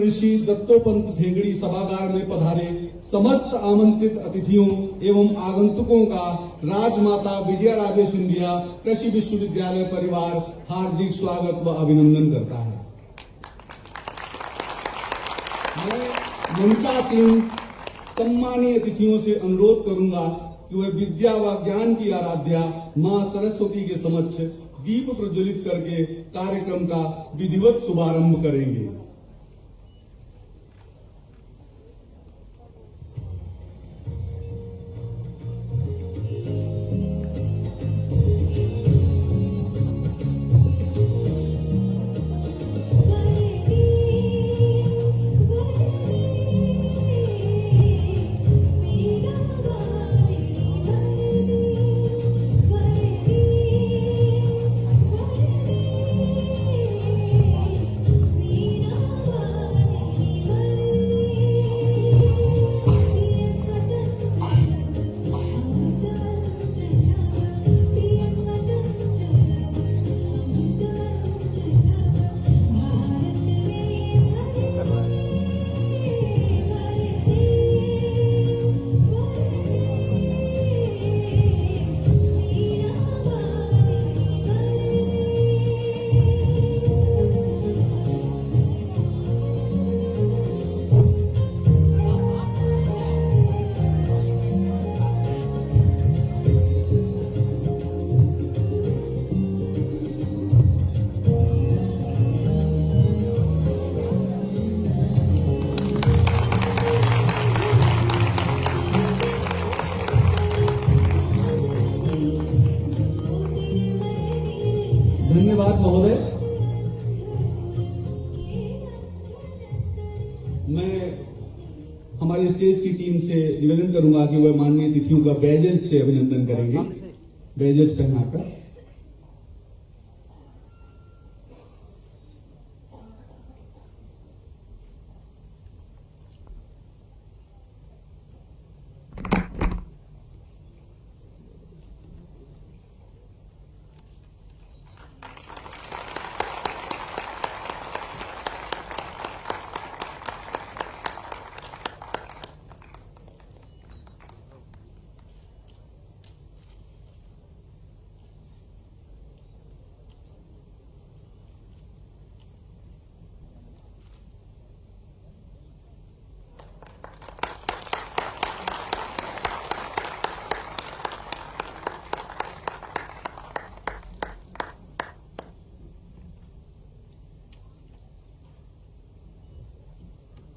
ऋषि दत्तोपंत ठेंगड़ी सभागार में पधारे समस्त आमंत्रित अतिथियों एवं आगंतुकों का राजमाता विजया राजे सिंधिया कृषि विश्वविद्यालय परिवार हार्दिक स्वागत व अभिनंदन करता है। मैं मंचासीन सम्मानीय अतिथियों से अनुरोध करूंगा कि वह विद्या व ज्ञान की आराध्या मां सरस्वती के समक्ष दीप प्रज्वलित करके कार्यक्रम का विधिवत शुभारंभ करेंगे। धन्यवाद महोदय। मैं हमारे स्टेज की टीम से निवेदन करूंगा कि वह माननीय अतिथियों का बैजेस से अभिनंदन करेंगे, बैजेस पहनाकर।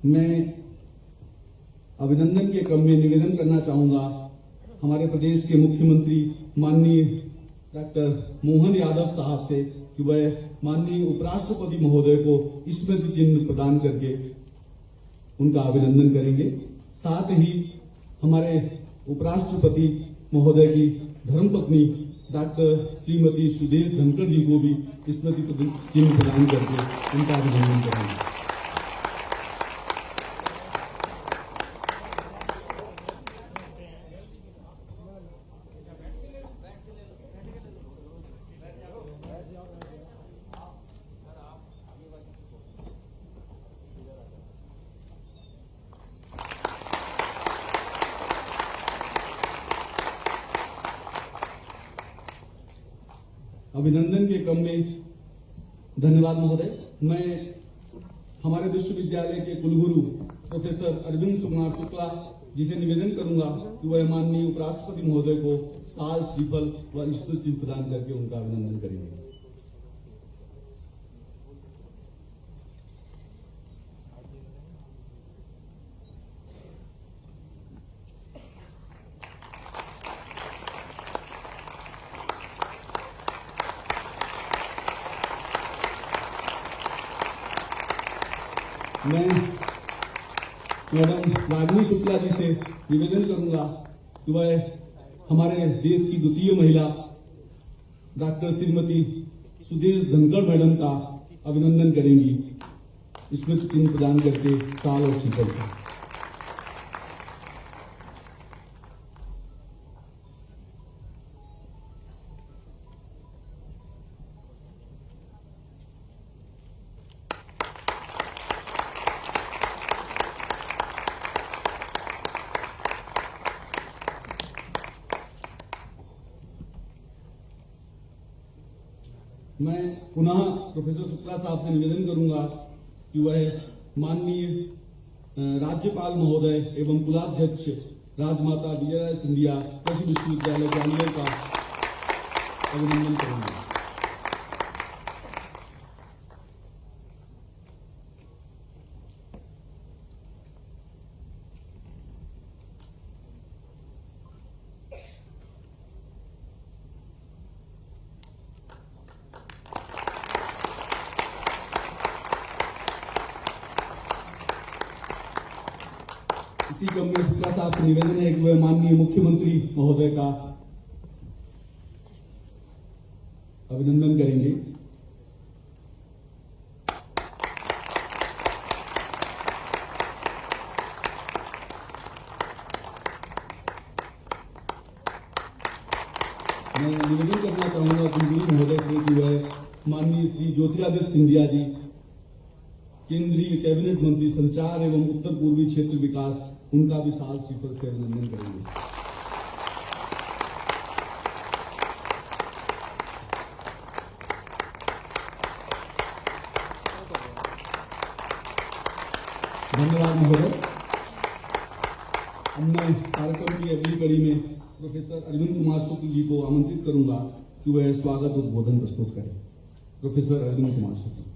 मैं अभिनंदन के क्रम में निवेदन करना चाहूंगा हमारे प्रदेश के मुख्यमंत्री माननीय डॉक्टर मोहन यादव साहब से कि वह माननीय उपराष्ट्रपति महोदय को स्मृति चिन्ह प्रदान करके उनका अभिनंदन करेंगे। साथ ही हमारे उपराष्ट्रपति महोदय की धर्मपत्नी डॉक्टर श्रीमती सुदेश धनखड़ जी को भी स्मृति चिन्ह प्रदान करके उनका अभिनंदन करेंगे। अभिनंदन के क्रम में धन्यवाद महोदय। मैं हमारे विश्वविद्यालय के कुलगुरु प्रोफेसर अरविंद कुमार शुक्ला जी से निवेदन करूंगा कि वह माननीय उपराष्ट्रपति महोदय को साल श्रीफल व स्मृति चिन्ह प्रदान करके उनका अभिनंदन करेंगे। मैं मैडम रागिनी शुक्ला जी से निवेदन करूंगा कि वह हमारे देश की द्वितीय महिला डॉक्टर श्रीमती सुदेश धनखड़ मैडम का अभिनंदन करेंगी, स्मृति चिन्ह प्रदान करके साल और श्रीफल का। मैं पुनः प्रोफेसर शुक्ला साहब से निवेदन करूंगा कि वह माननीय राज्यपाल महोदय एवं कुलाध्यक्ष राजमाता विजया सिंधिया कृषि विश्वविद्यालय ग्वालियर का अभिनंदन करेंगे। इसी क्रम में शुक्ला साहब से निवेदन है कि वह माननीय मुख्यमंत्री महोदय का अभिनंदन करेंगे। मैं निवेदन करना चाहूंगा कुलदीप महोदय से कि वह माननीय श्री ज्योतिरादित्य सिंधिया जी केंद्रीय कैबिनेट मंत्री संचार एवं उत्तर पूर्वी क्षेत्र विकास उनका विशाल शिखर से अभिनंदन करेंगे। धन्यवाद महोदय। अब मैं कार्यक्रम की अगली कड़ी में प्रोफेसर अरविंद कुमार शुक्ल जी को आमंत्रित करूंगा कि वह स्वागत उद्बोधन प्रस्तुत करें। प्रोफेसर अरविंद कुमार शुक्ल।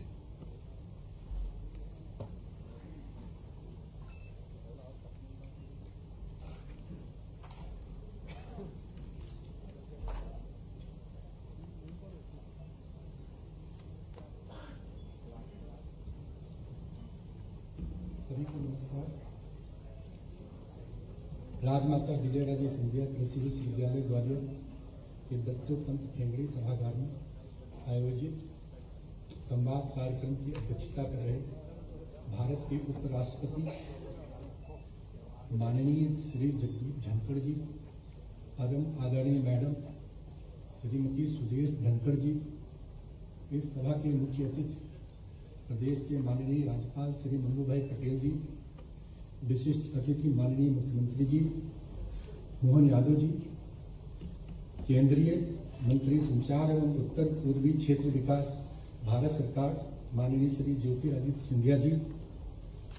सभी को नमस्कार। राजमाता विजय राजे सिंधिया कृषि विश्वविद्यालय ग्वालियर के दत्तोपंत ठेंगड़ी सभागार में आयोजित संवाद कार्यक्रम की अध्यक्षता कर रहे भारत के उपराष्ट्रपति माननीय श्री जगदीप धनखड़ जी, परम आदरणीय मैडम श्रीमती सुदेश धनखड़ जी, इस सभा के मुख्य अतिथि प्रदेश के माननीय राज्यपाल श्री मंगू भाई पटेल जी, विशिष्ट अतिथि माननीय मुख्यमंत्री जी मोहन यादव जी, केंद्रीय मंत्री संचार एवं उत्तर पूर्वी क्षेत्र विकास भारत सरकार माननीय श्री ज्योतिरादित्य सिंधिया जी,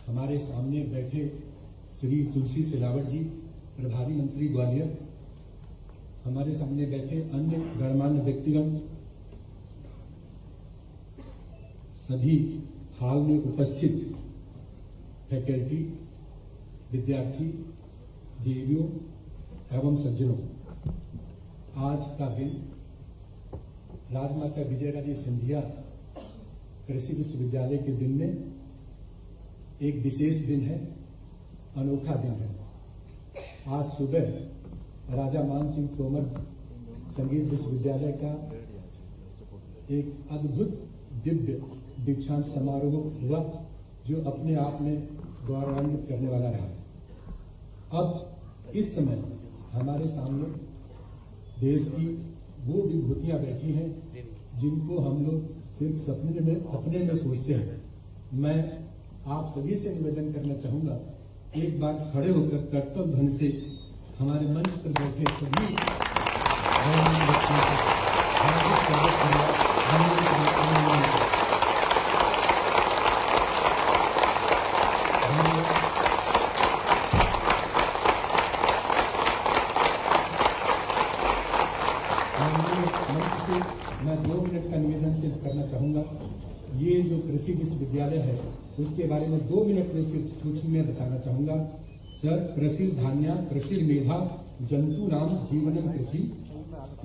हमारे सामने बैठे श्री तुलसी सिलावट जी, प्रभारी मंत्री ग्वालियर, हमारे सामने बैठे अन्य गणमान्य व्यक्तिगण, सभी हाल में उपस्थित फैकल्टी, विद्यार्थी, देवियों एवं सज्जनों, आज का दिन राजमाता विजय राजे सिंधिया कृषि विश्वविद्यालय के दिन में एक विशेष दिन है, अनोखा दिन है। आज सुबह राजा मान सिंह तोमर संगीत विश्वविद्यालय का एक अद्भुत दिव्य दीक्षांत समारोह हुआ, जो अपने आप में गौरवान्वित करने वाला रहा। अब इस समय हमारे सामने देश की वो विभूतियां बैठी हैं जिनको हम लोग सिर्फ सपने में सोचते हैं। मैं आप सभी से निवेदन करना चाहूंगा, एक बार खड़े होकर कर्तव्य ध्वनि से हमारे मंच पर बैठे सभी व्यक्तियों का हार्दिक स्वागत करें। मैं 2 मिनट का निवेदन सिर्फ करना चाहूंगा। ये जो कृषि विश्वविद्यालय है उसके बारे में 2 मिनट में सिर्फ सूची में बताना चाहूंगा। सर, कृषि धान्या कृषि मेधा जंतु नाम जीवनम कृषि।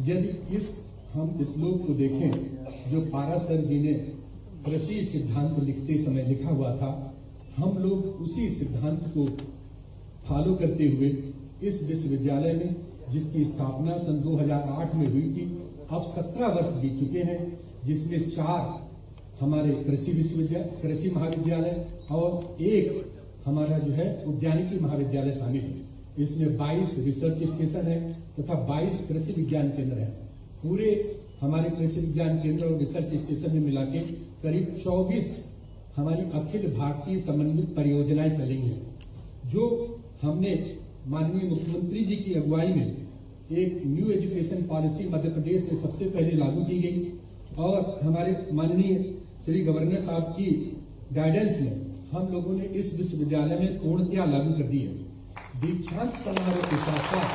यदि हम इस श्लोक को देखें जो पाराशर जी ने कृषि सिद्धांत लिखते समय लिखा हुआ था, हम लोग उसी सिद्धांत को फॉलो करते हुए इस विश्वविद्यालय में, जिसकी स्थापना सन 2008 में हुई थी, अब 17 वर्ष बीत चुके हैं, जिसमें 4 हमारे कृषि महाविद्यालय और 1 हमारा जो है उद्यानिकी महाविद्यालय शामिल है। इसमें 22 रिसर्च स्टेशन है तथा 22 कृषि विज्ञान केंद्र है। पूरे हमारे कृषि विज्ञान केंद्र और रिसर्च स्टेशन में मिला के करीब 24 हमारी अखिल भारतीय समन्वित परियोजनाएं चल रही हैं, जो हमने माननीय मुख्यमंत्री जी की अगुवाई में एक new education policy Madhya Pradesh में सबसे पहले लागू की गई और हमारे माननीय श्री गवर्नर साहब की गाइडेंस में हम लोगों ने इस विश्वविद्यालय में पूर्णतया लागू कर दी है। दीक्षांत समारोह के साथ साथ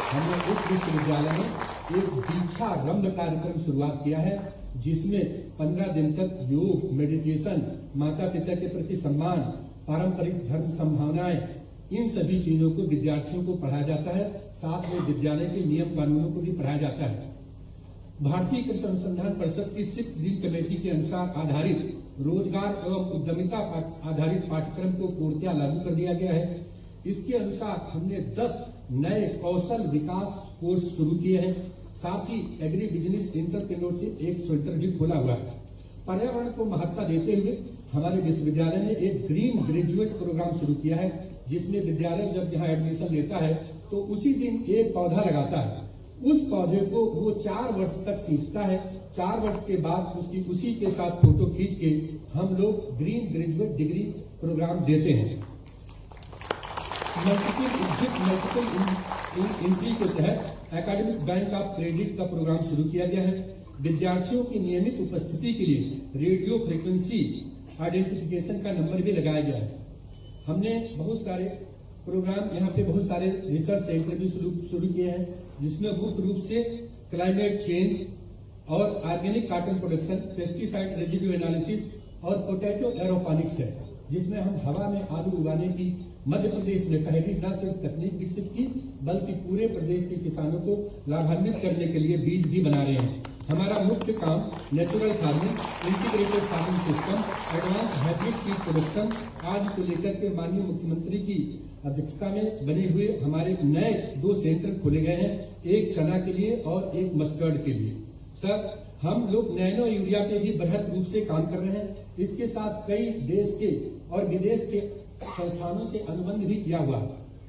हमने इस विश्वविद्यालय में एक दीक्षारंभ कार्यक्रम शुरुआत किया है, जिसमें 15 दिन तक योग, मेडिटेशन, माता पिता के प्रति सम्मान, पारंपरिक धर्म संभावनाएं, इन सभी चीजों को विद्यार्थियों को पढ़ाया जाता है। साथ में विद्यालय के नियम कानूनों को भी पढ़ाया जाता है। भारतीय कृषि अनुसंधान परिषद की 6 दिन कमेटी के अनुसार आधारित रोजगार एवं उद्यमिता आधारित पाठ्यक्रम को पूर्णतया लागू कर दिया गया है। इसके अनुसार हमने 10 नए कौशल विकास कोर्स शुरू किए हैं। साथ ही एग्री बिजनेस एंटरप्रेन्योरशिप एक सेंटर भी खोला हुआ है। पर्यावरण को महत्ता देते हुए हमारे विश्वविद्यालय ने एक ग्रीन ग्रेजुएट प्रोग्राम शुरू किया है, जिसमें विद्यालय जब यहाँ एडमिशन लेता है तो उसी दिन एक पौधा लगाता है। उस पौधे को वो 4 वर्ष तक सींचता है। 4 वर्ष के बाद उसकी उसी के साथ फोटो खींच के हम लोग ग्रीन ग्रेजुएट डिग्री प्रोग्राम देते हैं। मल्टीपल एंट्री के तहत एकेडमिक बैंक ऑफ क्रेडिट का प्रोग्राम शुरू किया गया है। विद्यार्थियों की नियमित उपस्थिति के लिए रेडियो फ्रीक्वेंसी आइडेंटिफिकेशन का नंबर भी लगाया गया है। हमने बहुत सारे प्रोग्राम, यहाँ पे बहुत सारे रिसर्च सेंटर भी शुरू किए हैं, जिसमें मुख्य रूप से क्लाइमेट चेंज और organic cotton production, pesticide residue analysis और पोटैटो एरोपोनिक्स है, जिसमें हम हवा में आलू उगाने की मध्य प्रदेश में पहली न सिर्फ तकनीक विकसित की, बल्कि पूरे प्रदेश के किसानों को लाभान्वित करने के लिए बीज भी बना रहे हैं। हमारा मुख्य काम natural farming, integrated farming system, advance hybrid seed production आदि को लेकर के माननीय मुख्यमंत्री की अध्यक्षता में बने हुए हमारे नए 2 सेंटर खोले गए हैं, एक चना के लिए और एक मस्टर्ड के लिए। सर, हम लोग नैनो यूरिया पे भी बृहद रूप से काम कर रहे हैं। इसके साथ कई देश के और विदेश के संस्थानों से अनुबंध भी किया हुआ है।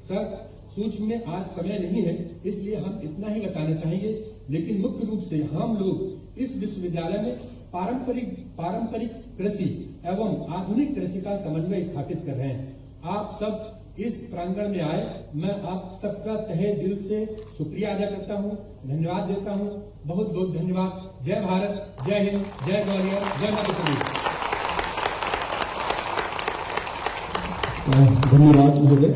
सर, सूक्ष्म में आज समय नहीं है, इसलिए हम इतना ही बताना चाहेंगे, लेकिन मुख्य रूप से हम लोग इस विश्वविद्यालय में पारंपरिक कृषि एवं आधुनिक कृषि का समन्वय स्थापित कर रहे हैं। आप सब इस प्रांगण में आए, मैं आप सबका तहे दिल से शुक्रिया अदा करता हूं, धन्यवाद देता हूं। बहुत बहुत धन्यवाद। जय भारत, जय हिंद, जय ग्वालियर, जय मध्य प्रदेश। धन्यवाद महोदय।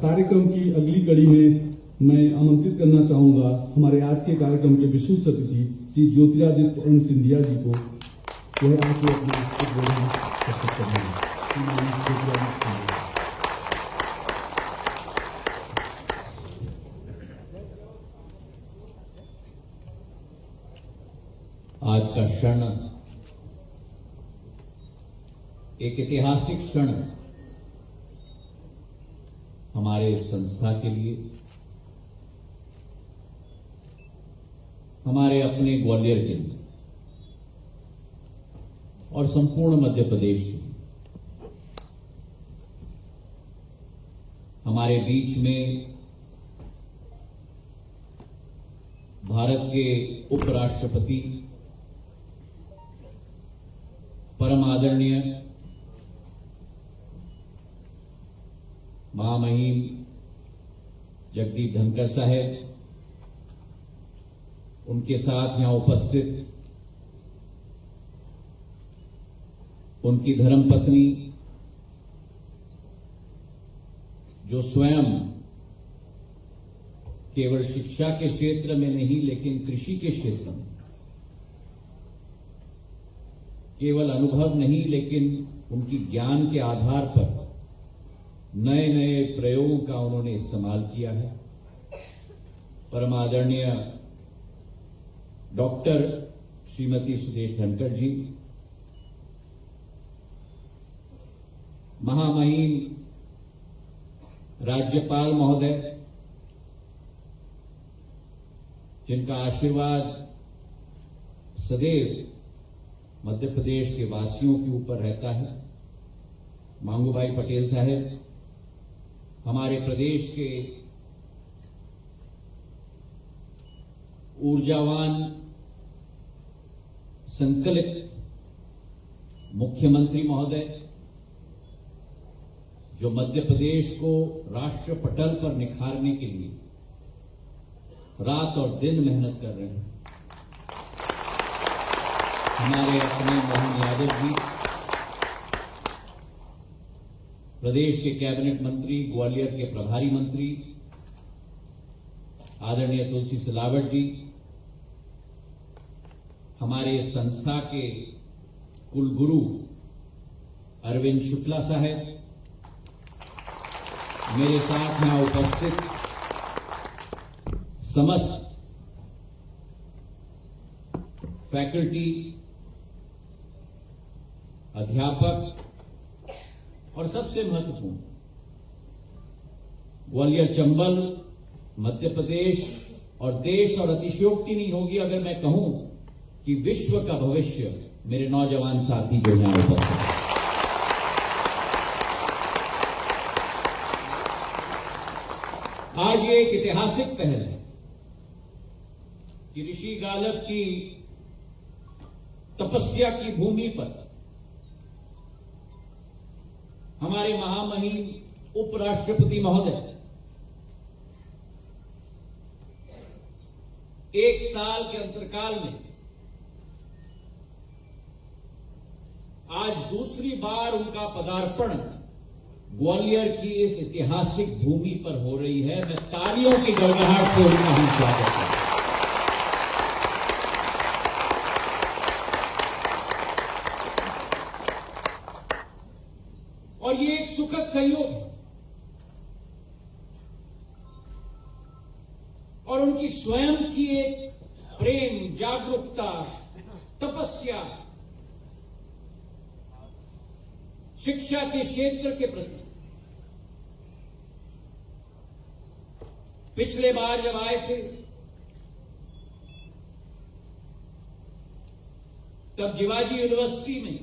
कार्यक्रम की अगली कड़ी में मैं आमंत्रित करना चाहूंगा हमारे आज के कार्यक्रम के विशिष्ट अतिथि श्री ज्योतिरादित्य एन सिंधिया जी को। वह आके अपना उद्बोधन प्रस्तुत करेंगे। आज का क्षण एक ऐतिहासिक क्षण हमारे संस्था के लिए, हमारे अपने ग्वालियर के लिए और संपूर्ण मध्य प्रदेश के लिए। हमारे बीच में भारत के उपराष्ट्रपति परम आदरणीय महामहिम जगदीप धनखड़ साहब, उनके साथ यहां उपस्थित उनकी धर्मपत्नी, जो स्वयं केवल शिक्षा के क्षेत्र में नहीं लेकिन कृषि के क्षेत्र में केवल अनुभव नहीं लेकिन उनकी ज्ञान के आधार पर नए नए प्रयोगों का उन्होंने इस्तेमाल किया है। परम आदरणीय डॉक्टर श्रीमती सुदेश धनखड़ जी, महामहिम राज्यपाल महोदय, जिनका आशीर्वाद सदैव मध्य प्रदेश के वासियों के ऊपर रहता है, मांगूभाई पटेल साहब, हमारे प्रदेश के ऊर्जावान संकलित मुख्यमंत्री महोदय, जो मध्य प्रदेश को राष्ट्र पटल पर निखारने के लिए रात और दिन मेहनत कर रहे हैं। हमारे अपने मोहन यादव जी, प्रदेश के कैबिनेट मंत्री, ग्वालियर के प्रभारी मंत्री आदरणीय तुलसी सिलावट जी, हमारे संस्था के कुलगुरु अरविंद शुक्ला साहब, मेरे साथ यहां उपस्थित समस्त फैकल्टी, अध्यापक और सबसे महत्वपूर्ण ग्वालियर, चंबल, मध्य प्रदेश और देश, और अतिशयोक्ति नहीं होगी अगर मैं कहूं कि विश्व का भविष्य मेरे नौजवान साथी जो यहां उपस्थित हैं। आज ये एक ऐतिहासिक पहल है कि ऋषि गालब की तपस्या की भूमि पर हमारे महामहिम उपराष्ट्रपति महोदय एक साल के अंतरकाल में आज दूसरी बार उनका पदार्पण ग्वालियर की इस ऐतिहासिक भूमि पर हो रही है। मैं तालियों की गड़गड़ाहट से उनका हम स्वागत करता हूं। और ये एक सुखद संयोग है और उनकी स्वयं की एक प्रेम, जागरूकता, तपस्या शिक्षा के क्षेत्र के प्रति। पिछले बार जब आए थे तब जिवाजी यूनिवर्सिटी में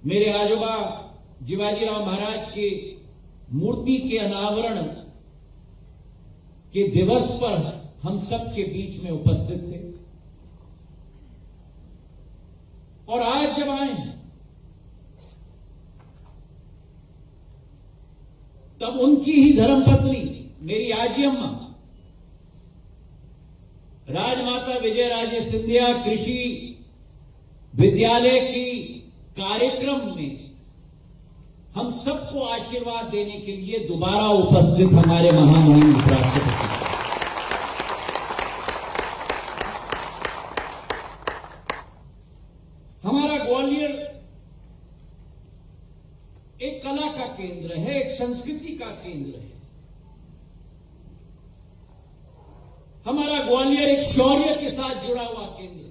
मेरे आजोबा जिवाजीराव महाराज के मूर्ति के अनावरण के दिवस पर हम सब के बीच में उपस्थित थे। और आज जब आए हैं तब उनकी ही धर्मपत्नी मेरी आजी अम्मा राजमाता विजयराजे सिंधिया कृषि विद्यालय की कार्यक्रम में हम सबको आशीर्वाद देने के लिए दोबारा उपस्थित हमारे महामहिम उपराष्ट्रपति। हमारा ग्वालियर एक कला का केंद्र है, एक संस्कृति का केंद्र है। हमारा ग्वालियर एक शौर्य के साथ जुड़ा हुआ केंद्र है।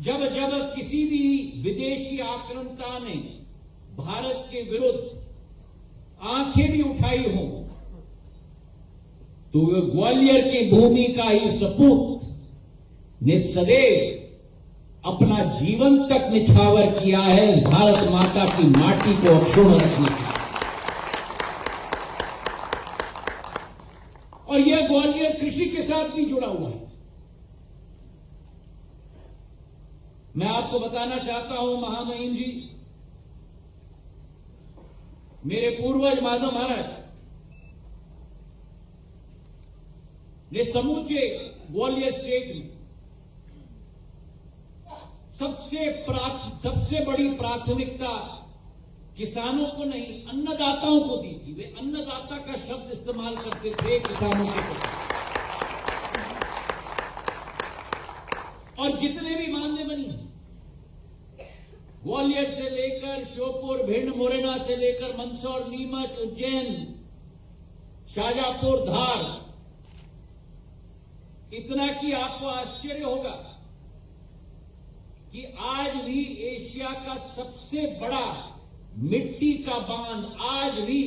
जब जब किसी भी विदेशी आक्रांता ने भारत के विरुद्ध आंखें भी उठाई हो तो ग्वालियर की भूमि का ही सपूत ने सदैव अपना जीवन तक निछावर किया है भारत माता की माटी को अक्षुण्ण रखने के लिए। और यह ग्वालियर कृषि के साथ भी जुड़ा हुआ है। मैं आपको बताना चाहता हूं महामहिम जी, मेरे पूर्वज माधव महाराज ने समूचे ग्वालियर स्टेट में सबसे बड़ी प्राथमिकता किसानों को नहीं, अन्नदाताओं को दी थी। वे अन्नदाता का शब्द इस्तेमाल करते थे किसानों के प्रति। और जितने भी मानदेय बनी ग्वालियर से लेकर श्योपुर, भिंड, मुरैना से लेकर मंदसौर, नीमच, उज्जैन, शाजापुर, धार, इतना कि आपको आश्चर्य होगा कि आज भी एशिया का सबसे बड़ा मिट्टी का बांध आज भी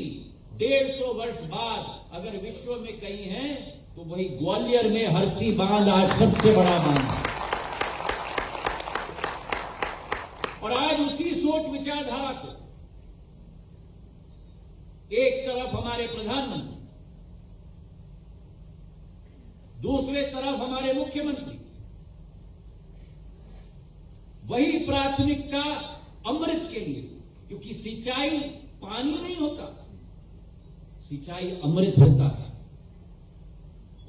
150 वर्ष बाद अगर विश्व में कहीं है तो वही ग्वालियर में हरसी बांध आज सबसे बड़ा बांध है। और आज उसी सोच विचारधारा को एक तरफ हमारे प्रधानमंत्री, दूसरे तरफ हमारे मुख्यमंत्री वही प्राथमिकता अमृत के लिए, क्योंकि सिंचाई पानी नहीं होता, सिंचाई अमृत होता है।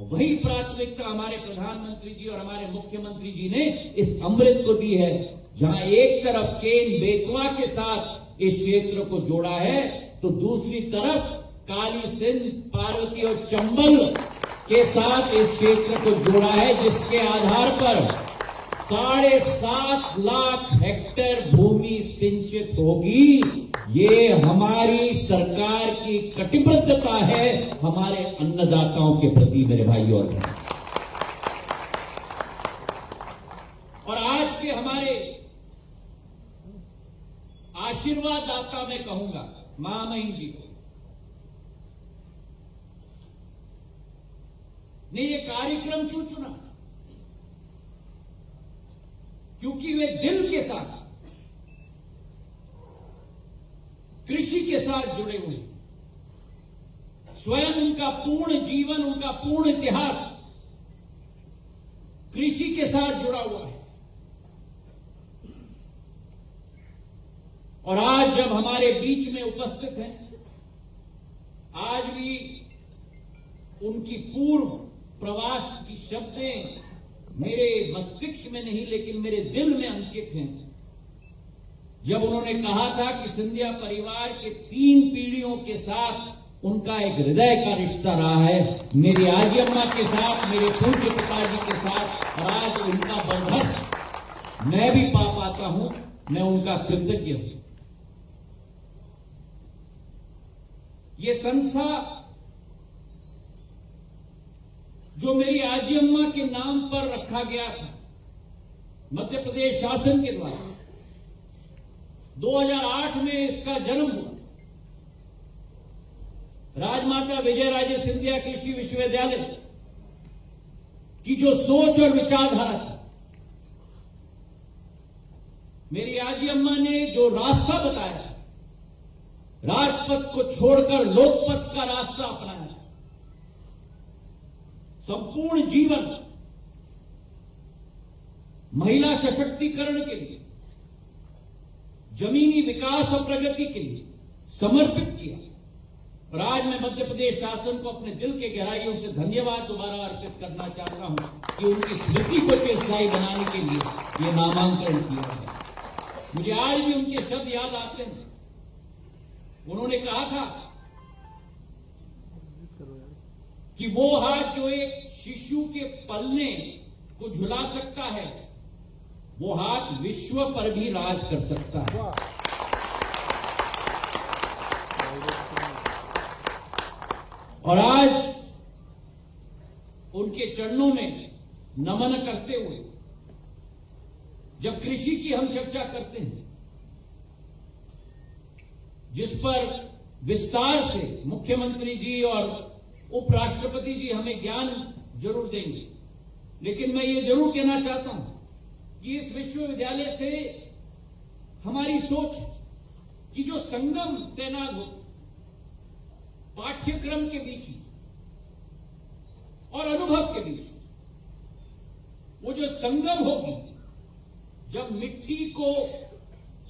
वही प्राथमिकता हमारे प्रधानमंत्री जी और हमारे मुख्यमंत्री जी ने इस अमृत को दी है, जहां एक तरफ केन बेतवा के साथ इस क्षेत्र को जोड़ा है, तो दूसरी तरफ काली सिंध, पार्वती और चंबल के साथ इस क्षेत्र को जोड़ा है, जिसके आधार पर 7.5 लाख हेक्टेयर भूमि सिंचित होगी। ये हमारी सरकार की कटिबद्धता है हमारे अन्नदाताओं के प्रति, मेरे भाइयों और बहनों। और आज के हमारे आशीर्वाद दाता मैं कहूंगा महामहिम जी को, ने ये कार्यक्रम क्यों चुना? क्योंकि वे दिल के साथ कृषि के साथ जुड़े हुए, स्वयं उनका पूर्ण जीवन, उनका पूर्ण इतिहास कृषि के साथ जुड़ा हुआ है। और आज जब हमारे बीच में उपस्थित हैं, आज भी उनकी पूर्व प्रवास की शब्दें मेरे मस्तिष्क में नहीं लेकिन मेरे दिल में अंकित हैं। जब उन्होंने कहा था कि सिंधिया परिवार के 3 पीढ़ियों के साथ उनका एक हृदय का रिश्ता रहा है, मेरी आजी अम्मा के साथ, मेरे पूज्य पिताजी के साथ, और आज उनका बर्धस मैं भी पा पाता हूं, मैं उनका कृतज्ञ हूं। ये संस्था जो मेरी आजी अम्मा के नाम पर रखा गया था मध्य प्रदेश शासन के द्वारा, 2008 में इसका जन्म हुआ। राजमाता विजयराजे सिंधिया कृषि विश्वविद्यालय की जो सोच और विचारधारा थी, मेरी आजी अम्मा ने जो रास्ता बताया, राजपथ को छोड़कर लोकपथ का रास्ता अपनाया, संपूर्ण जीवन महिला सशक्तिकरण के लिए, जमीनी विकास और प्रगति के लिए समर्पित किया। और आज मैं मध्य प्रदेश शासन को अपने दिल के गहराइयों से धन्यवाद दोबारा अर्पित करना चाहता हूं कि उनकी स्मृति को चिरस्थायी बनाने के लिए यह नामांकन किया है। मुझे आज भी उनके शब्द याद आते हैं। उन्होंने कहा था कि वो हाथ जो एक शिशु के पलने को झुला सकता है, वो हाथ विश्व पर भी राज कर सकता है। और आज उनके चरणों में नमन करते हुए जब कृषि की हम चर्चा करते हैं, जिस पर विस्तार से मुख्यमंत्री जी और उपराष्ट्रपति जी हमें ज्ञान जरूर देंगे, लेकिन मैं ये जरूर कहना चाहता हूं कि इस विश्वविद्यालय से हमारी सोच कि जो संगम तैनात हो पाठ्यक्रम के बीच और अनुभव के बीच, वो जो संगम होगी, जब मिट्टी को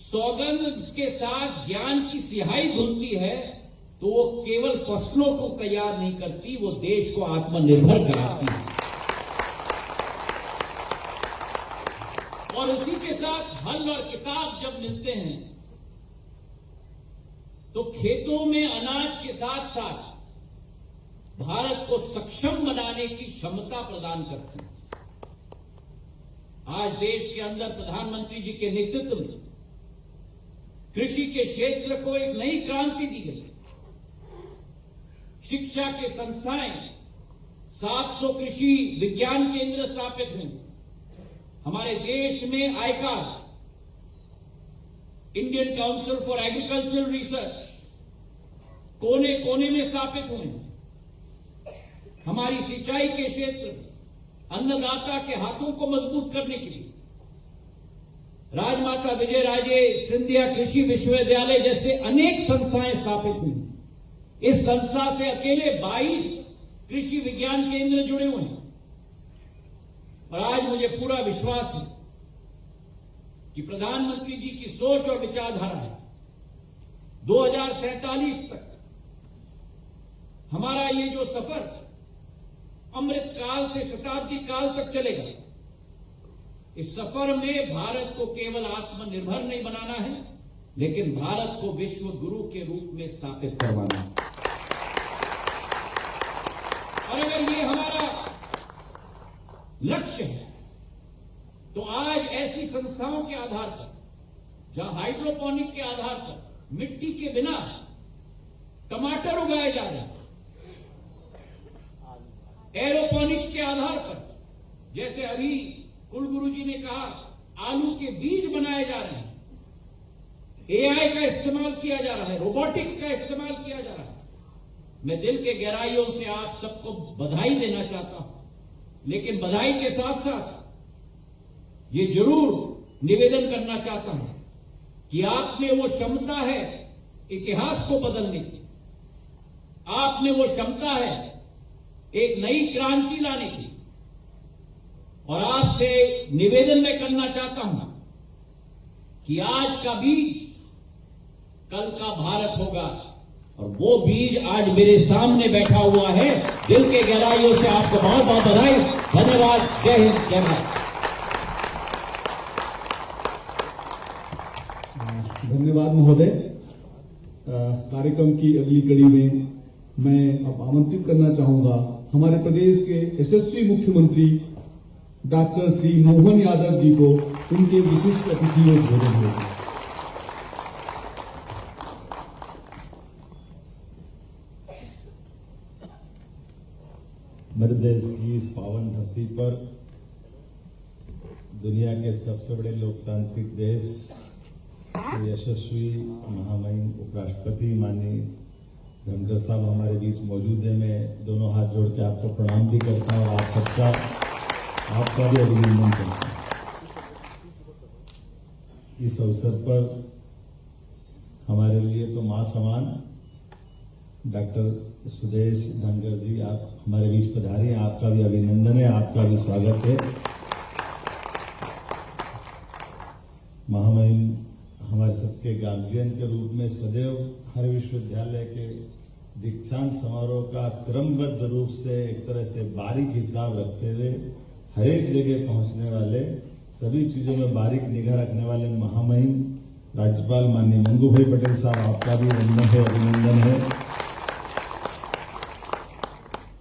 सौगंध के साथ ज्ञान की सिहाई धुलती है, तो वो केवल फसलों को तैयार नहीं करती, वो देश को आत्मनिर्भर कराती है। और इसी के साथ हल और किताब जब मिलते हैं, तो खेतों में अनाज के साथ साथ भारत को सक्षम बनाने की क्षमता प्रदान करती है। आज देश के अंदर प्रधानमंत्री जी के नेतृत्व में कृषि के क्षेत्र को एक नई क्रांति दी गई। शिक्षा के संस्थाएं, 700 कृषि विज्ञान केंद्र स्थापित हुए। हमारे देश में आईकार, Indian council for agricultural research, कोने कोने में स्थापित हुए। हमारी सिंचाई के क्षेत्र में अन्नदाता के हाथों को मजबूत करने के लिए राजमाता विजयराजे सिंधिया कृषि विश्वविद्यालय जैसे अनेक संस्थाएं स्थापित हुई। इस संस्था से अकेले 22 कृषि विज्ञान केंद्र जुड़े हुए हैं। और आज मुझे पूरा विश्वास है कि प्रधानमंत्री जी की सोच और विचारधारा है 2047 तक हमारा ये जो सफर अमृत काल से शताब्दी काल तक चलेगा। इस सफर में भारत को केवल आत्मनिर्भर नहीं बनाना है, लेकिन भारत को विश्व गुरु के रूप में स्थापित करवाना है। और अगर ये हमारा लक्ष्य है तो आज ऐसी संस्थाओं के आधार पर, जहां हाइड्रोपोनिक के आधार पर मिट्टी के बिना टमाटर उगाए जा रहे हैं, एरोपोनिक्स के आधार पर, जैसे अभी कुलगुरु जी ने कहा, आलू के बीज बनाए जा रहे हैं, एआई का इस्तेमाल किया जा रहा है, रोबोटिक्स का इस्तेमाल किया जा रहा है। मैं दिल के गहराइयों से आप सबको बधाई देना चाहता हूं, लेकिन बधाई के साथ साथ ये जरूर निवेदन करना चाहता हूं कि आप में वो क्षमता है इतिहास को बदलने की, आप में वो क्षमता है एक नई क्रांति लाने की। और आपसे निवेदन मैं करना चाहता हूं कि आज का बीज कल का भारत होगा, और वो बीज आज मेरे सामने बैठा हुआ है। दिल के गहराइयों से आपको बहुत बहुत बधाई, धन्यवाद, जय हिंद, जय भारत। धन्यवाद महोदय। कार्यक्रम की अगली कड़ी में मैं अब आमंत्रित करना चाहूंगा हमारे प्रदेश के यशस्वी मुख्यमंत्री डॉक्टर श्री मोहन यादव जी को उनके विशिष्ट अतिथियों को भोजन देंगे। मध्य प्रदेश की इस पावन धरती पर दुनिया के सबसे बड़े लोकतांत्रिक देश यशस्वी महामहिम उपराष्ट्रपति माननीय धनखड़ साहब हमारे बीच मौजूद है। मैं दोनों हाथ जोड़ के आपको प्रणाम भी करता हूं और आपका भी अभिनंदन करता हूं। इस अवसर पर हमारे लिए तो मां समान डॉक्टर सुदेश धनखड़ जी आप हमारे बीच पधारे हैं, आपका भी अभिनंदन है, आपका भी स्वागत है। महामहिम हमारे सबके गार्जियन के रूप में सदैव हर विश्वविद्यालय के दीक्षांत समारोह का क्रमबद्ध रूप से एक तरह से बारीक हिसाब रखते हुए हर एक जगह पहुंचने वाले, सभी चीजों में बारीक निगाह रखने वाले महामहिम राज्यपाल माननीय मंगू भाई पटेल साहब, आपका भी वंदन है, अभिनंदन है।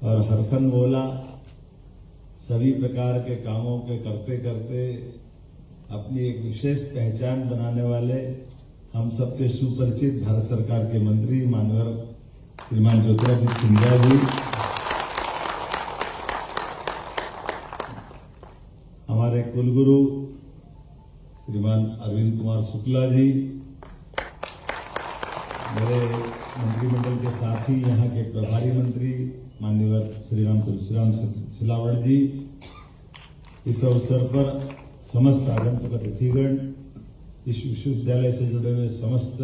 और हरफन बोला सभी प्रकार के कामों के करते करते अपनी एक विशेष पहचान बनाने वाले हम सबके सुपरिचित भारत सरकार के मंत्री माननीय श्रीमान ज्योतिरादित्य सिंधिया जी, हमारे कुलगुरु श्रीमान अरविंद कुमार शुक्ला जी, मेरे मंत्रिमंडल के साथी यहाँ के प्रभारी मंत्री माननीय श्रीराम तुलसीराम सिलावट जी, इस अवसर पर समस्त आगंतुक अतिथिगण, इस विश्वविद्यालय से जुड़े हुए समस्त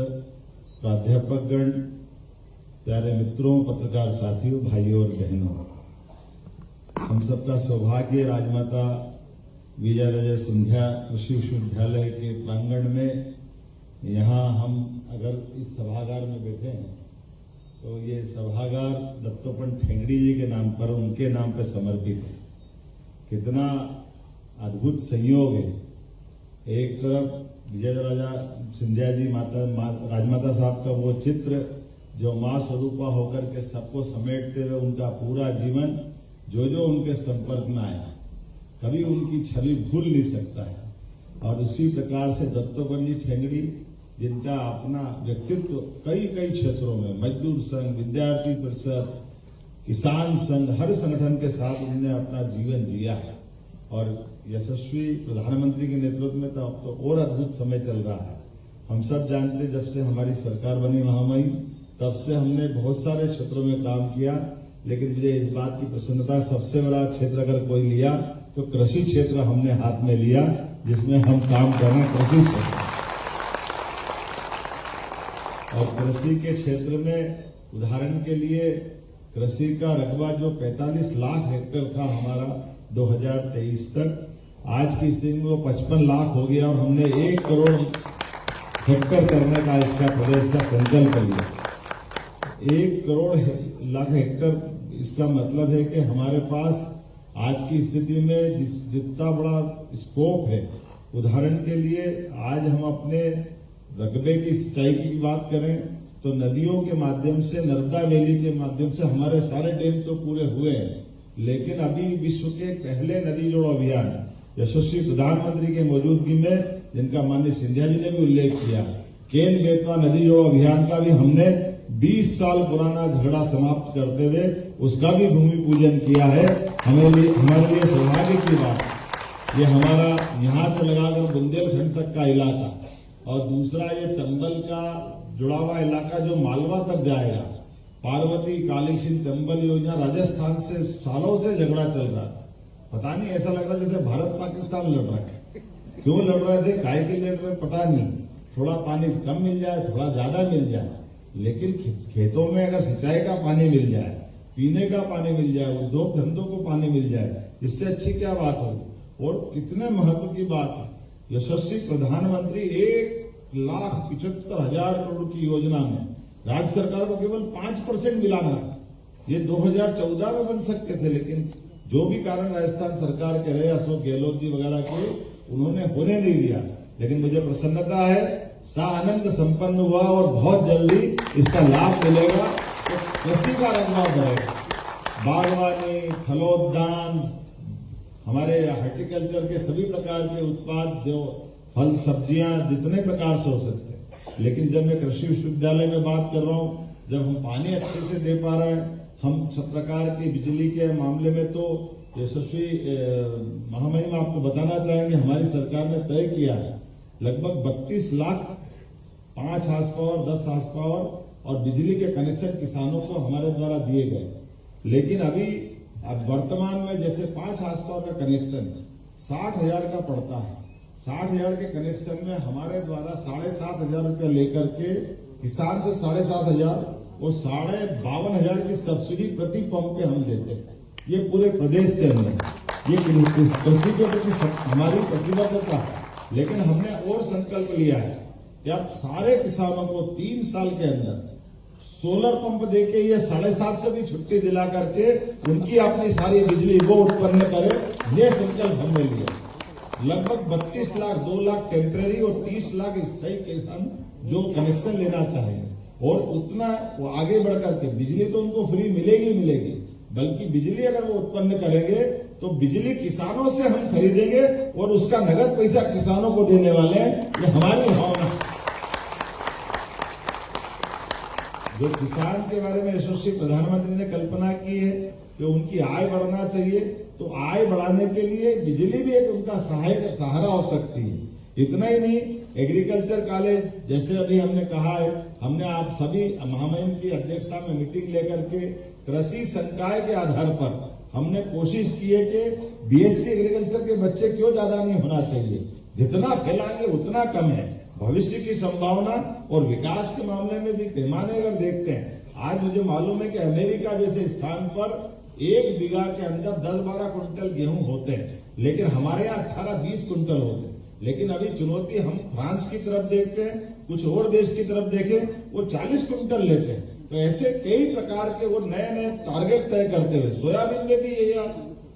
प्राध्यापकगण, प्यारे मित्रों, पत्रकार साथियों, भाइयों और बहनों, हम सबका सौभाग्य राजमाता विजयाराजे सिंधिया कृषि विश्वविद्यालय के प्रांगण में यहाँ हम अगर इस सभागार में बैठे हैं तो ये सभागार दत्तोपंत ठेंगड़ी जी के नाम पर, उनके नाम पर समर्पित है। कितना अद्भुत संयोग है। एक तरफ विजयराजा सिंधिया जी राजमाता साहब का वो चित्र जो मां स्वरूपा होकर के सबको समेटते हुए उनका पूरा जीवन जो जो उनके संपर्क में आया, कभी उनकी छवि भूल नहीं सकता है। और उसी प्रकार से दत्तोपंत जी ठेंगड़ी, जिनका अपना व्यक्तित्व कई कई क्षेत्रों में, मजदूर संघ, विद्यार्थी परिषद, किसान संघ, हर संगठन के साथ उन्होंने अपना जीवन जिया है। और यशस्वी प्रधानमंत्री के नेतृत्व में तो अब तो और अद्भुत समय चल रहा है। हम सब जानते, जब से हमारी सरकार बनी महामहिम, तब से हमने बहुत सारे क्षेत्रों में काम किया, लेकिन मुझे इस बात की प्रसन्नता, सबसे बड़ा क्षेत्र अगर कोई लिया तो कृषि क्षेत्र हमने हाथ में लिया, जिसमें हम काम कर रहे हैं कृषि क्षेत्र। और कृषि के क्षेत्र में उदाहरण के लिए कृषि का रकबा जो 45 लाख हेक्टेयर था हमारा 2023 तक, आज की स्थिति में वो 55 लाख हो गया और हमने 1 करोड़ हेक्टेयर करने का इसका प्रदेश का संकल्प लिया। 1 करोड़ लाख हेक्टेयर इसका मतलब है कि हमारे पास आज की स्थिति में जितना बड़ा स्कोप है, उदाहरण के लिए आज हम अपने रकबे की सिंचाई की बात करें तो नदियों के माध्यम से, नर्मदा वैली के माध्यम से हमारे सारे डैम तो पूरे हुए हैं, लेकिन अभी विश्व के पहले नदी जोड़ो अभियान यशस्वी प्रधानमंत्री की मौजूदगी में, जिनका माननीय सिंधिया जी ने भी उल्लेख किया, केन बेतवा नदी जोड़ो अभियान का भी हमने 20 साल पुराना झगड़ा समाप्त करते हुए उसका भी भूमि पूजन किया है। हमारे लिए सौभाग्य की बात, ये हमारा यहाँ से लगाकर बुंदेलखंड तक का इलाका, और दूसरा ये चंबल का जुड़ा हुआ इलाका जो मालवा तक जाएगा, पार्वती कालीसिंध चंबल योजना राजस्थान से सालों से झगड़ा चल रहा था। पता नहीं, ऐसा लग रहा जैसे भारत पाकिस्तान लड़ रहा है। क्यों लड़ रहे थे, काय के लड़ रहे पता नहीं, थोड़ा पानी कम मिल जाए, थोड़ा ज्यादा मिल जाए, लेकिन खेतों में अगर सिंचाई का पानी मिल जाए, पीने का पानी मिल जाए, उद्योग धंधों को पानी मिल जाए, इससे अच्छी क्या बात होगी। और इतने महत्व की बात है, यशस्वी प्रधानमंत्री 1,75,000 करोड़ की योजना में राज्य सरकार को केवल 5% मिलाना था। ये 2014 में बन सकते थे, लेकिन जो भी कारण राजस्थान सरकार के रहे, अशोक गहलोत जी वगैरह के, उन्होंने होने नहीं दिया। लेकिन मुझे प्रसन्नता है, सानंद संपन्न हुआ और बहुत जल्दी इसका लाभ मिलेगा। तो कृषि का रंगवा बढ़ेगा, बागवानी, फलोद्यान, हमारे हार्टिकल्चर के सभी प्रकार के उत्पाद, जो फल सब्जियां जितने प्रकार से हो सकते हैं। लेकिन जब मैं कृषि विश्वविद्यालय में बात कर रहा हूं, जब हम पानी अच्छे से दे पा रहे हैं, हम सब प्रकार की बिजली के मामले में तो यशस्वी महामहिम आपको बताना चाहेंगे, हमारी सरकार ने तय किया है लगभग 32 lakh 5 horsepower, 10 horsepower और बिजली के कनेक्शन किसानों को हमारे द्वारा दिए गए। लेकिन अभी अब वर्तमान में जैसे 5 हार्स पावर का कनेक्शन 60,000 का पड़ता है, 60,000 के कनेक्शन में हमारे द्वारा 7,500 रुपया लेकर के किसान से 7,500 और 52,500 की सब्सिडी प्रति पंप पे हम देते हैं। ये पूरे प्रदेश के अंदर ये कृषि के प्रति हमारी प्रतिबद्धता है। लेकिन हमने और संकल्प लिया है कि अब सारे किसानों को 3 साल के अंदर सोलर पंप देके ये 7.5 से भी छुट्टी दिला करके उनकी अपनी सारी बिजली वो उत्पन्न करे, ये संकल्प हमने लिया। लगभग 32 लाख, 2 लाख टेम्परेरी और 30 लाख स्थायी किसान जो कनेक्शन लेना चाहेंगे, और उतना वो आगे बढ़ करके बिजली तो उनको फ्री मिलेगी, बल्कि बिजली अगर वो उत्पन्न करेंगे तो बिजली किसानों से हम खरीदेंगे और उसका नगद पैसा किसानों को देने वाले हैं। ये हमारी भावना है। जो किसान के बारे में यशस्वी प्रधानमंत्री ने कल्पना की है कि उनकी आय बढ़ना चाहिए, तो आय बढ़ाने के लिए बिजली भी एक उनका सहारा हो सकती है। इतना ही नहीं, एग्रीकल्चर कॉलेज जैसे अभी हमने कहा है, हमने आप सभी महामहिम की अध्यक्षता में मीटिंग लेकर के कृषि संकाय के आधार पर हमने कोशिश की है कि बीएससी एग्रीकल्चर के बच्चे क्यों ज्यादा नहीं होना चाहिए, जितना फैलाएंगे उतना कम है। भविष्य की संभावना और विकास के मामले में भी पैमाने अगर देखते हैं, आज मुझे मालूम है कि अमेरिका जैसे स्थान पर 1 बीघा के अंदर 10-12 कुंटल गेहूं होते हैं, लेकिन हमारे यहाँ 18-20 कुंटल होते हैं। लेकिन अभी चुनौती हम फ्रांस की तरफ देखते हैं, कुछ और देश की तरफ देखें, वो 40 कुंटल लेते हैं। तो ऐसे कई प्रकार के वो नए टारगेट तय करते हुए, सोयाबीन में भी यही हाल,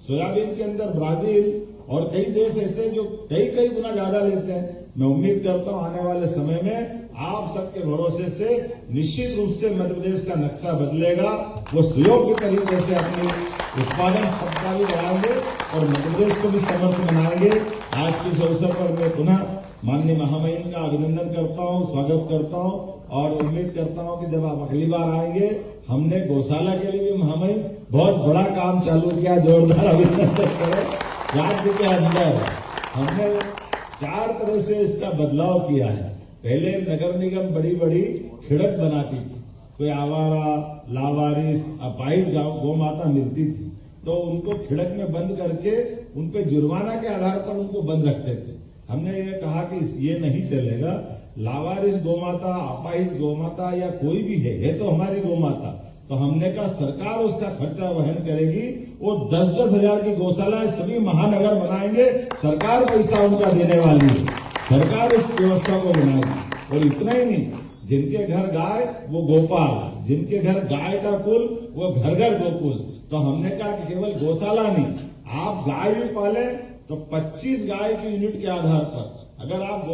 सोयाबीन के अंदर ब्राजील और कई देश ऐसे जो कई गुना ज्यादा लेते हैं। मैं उम्मीद करता हूं आने वाले समय में आप सबके भरोसे से निश्चित रूप से मध्य प्रदेश का नक्शा बदलेगा। वो सुयोग्य तरीके से अपनी उत्पादन क्षमता भी बढ़ाएंगे और मध्य प्रदेश को भी समर्थ बनाएंगे। आज के इस अवसर पर मैं पुनः माननीय महामहिम का अभिनंदन करता हूं, स्वागत करता हूं और उम्मीद करता हूं कि जब आप अगली बार आएंगे, हमने गौशाला के लिए भी महामहिम बहुत बड़ा काम चालू किया, जोरदार अभिनंदन करें। राज्य के अंदर हमने 4 तरह से इसका बदलाव किया है। पहले नगर निगम बड़ी खिड़क बनाती थी, कोई आवारा, लावारिस, अपाहिज गौ माता मिलती थी तो उनको खिड़क में बंद करके उन पे जुर्माना के आधार पर उनको बंद रखते थे। हमने ये कहा कि ये नहीं चलेगा, लावारिस गौमाता, अपाहिज गौमाता या कोई भी है तो हमारी गौमाता, तो हमने कहा सरकार उसका खर्चा वहन करेगी और 10-10 हजार की गौशालाएं सभी महानगर बनाएंगे, सरकार पैसा उनका देने वाली है, सरकार उस व्यवस्था को बनाएगी। और इतना ही नहीं, जिनके घर गाय वो गोपाल, जिनके घर गाय का कुल वो घर घर गोकुल। तो हमने कहा कि केवल गौशाला नहीं, आप गाय भी पाले तो 25 गाय के यूनिट के आधार पर अगर आप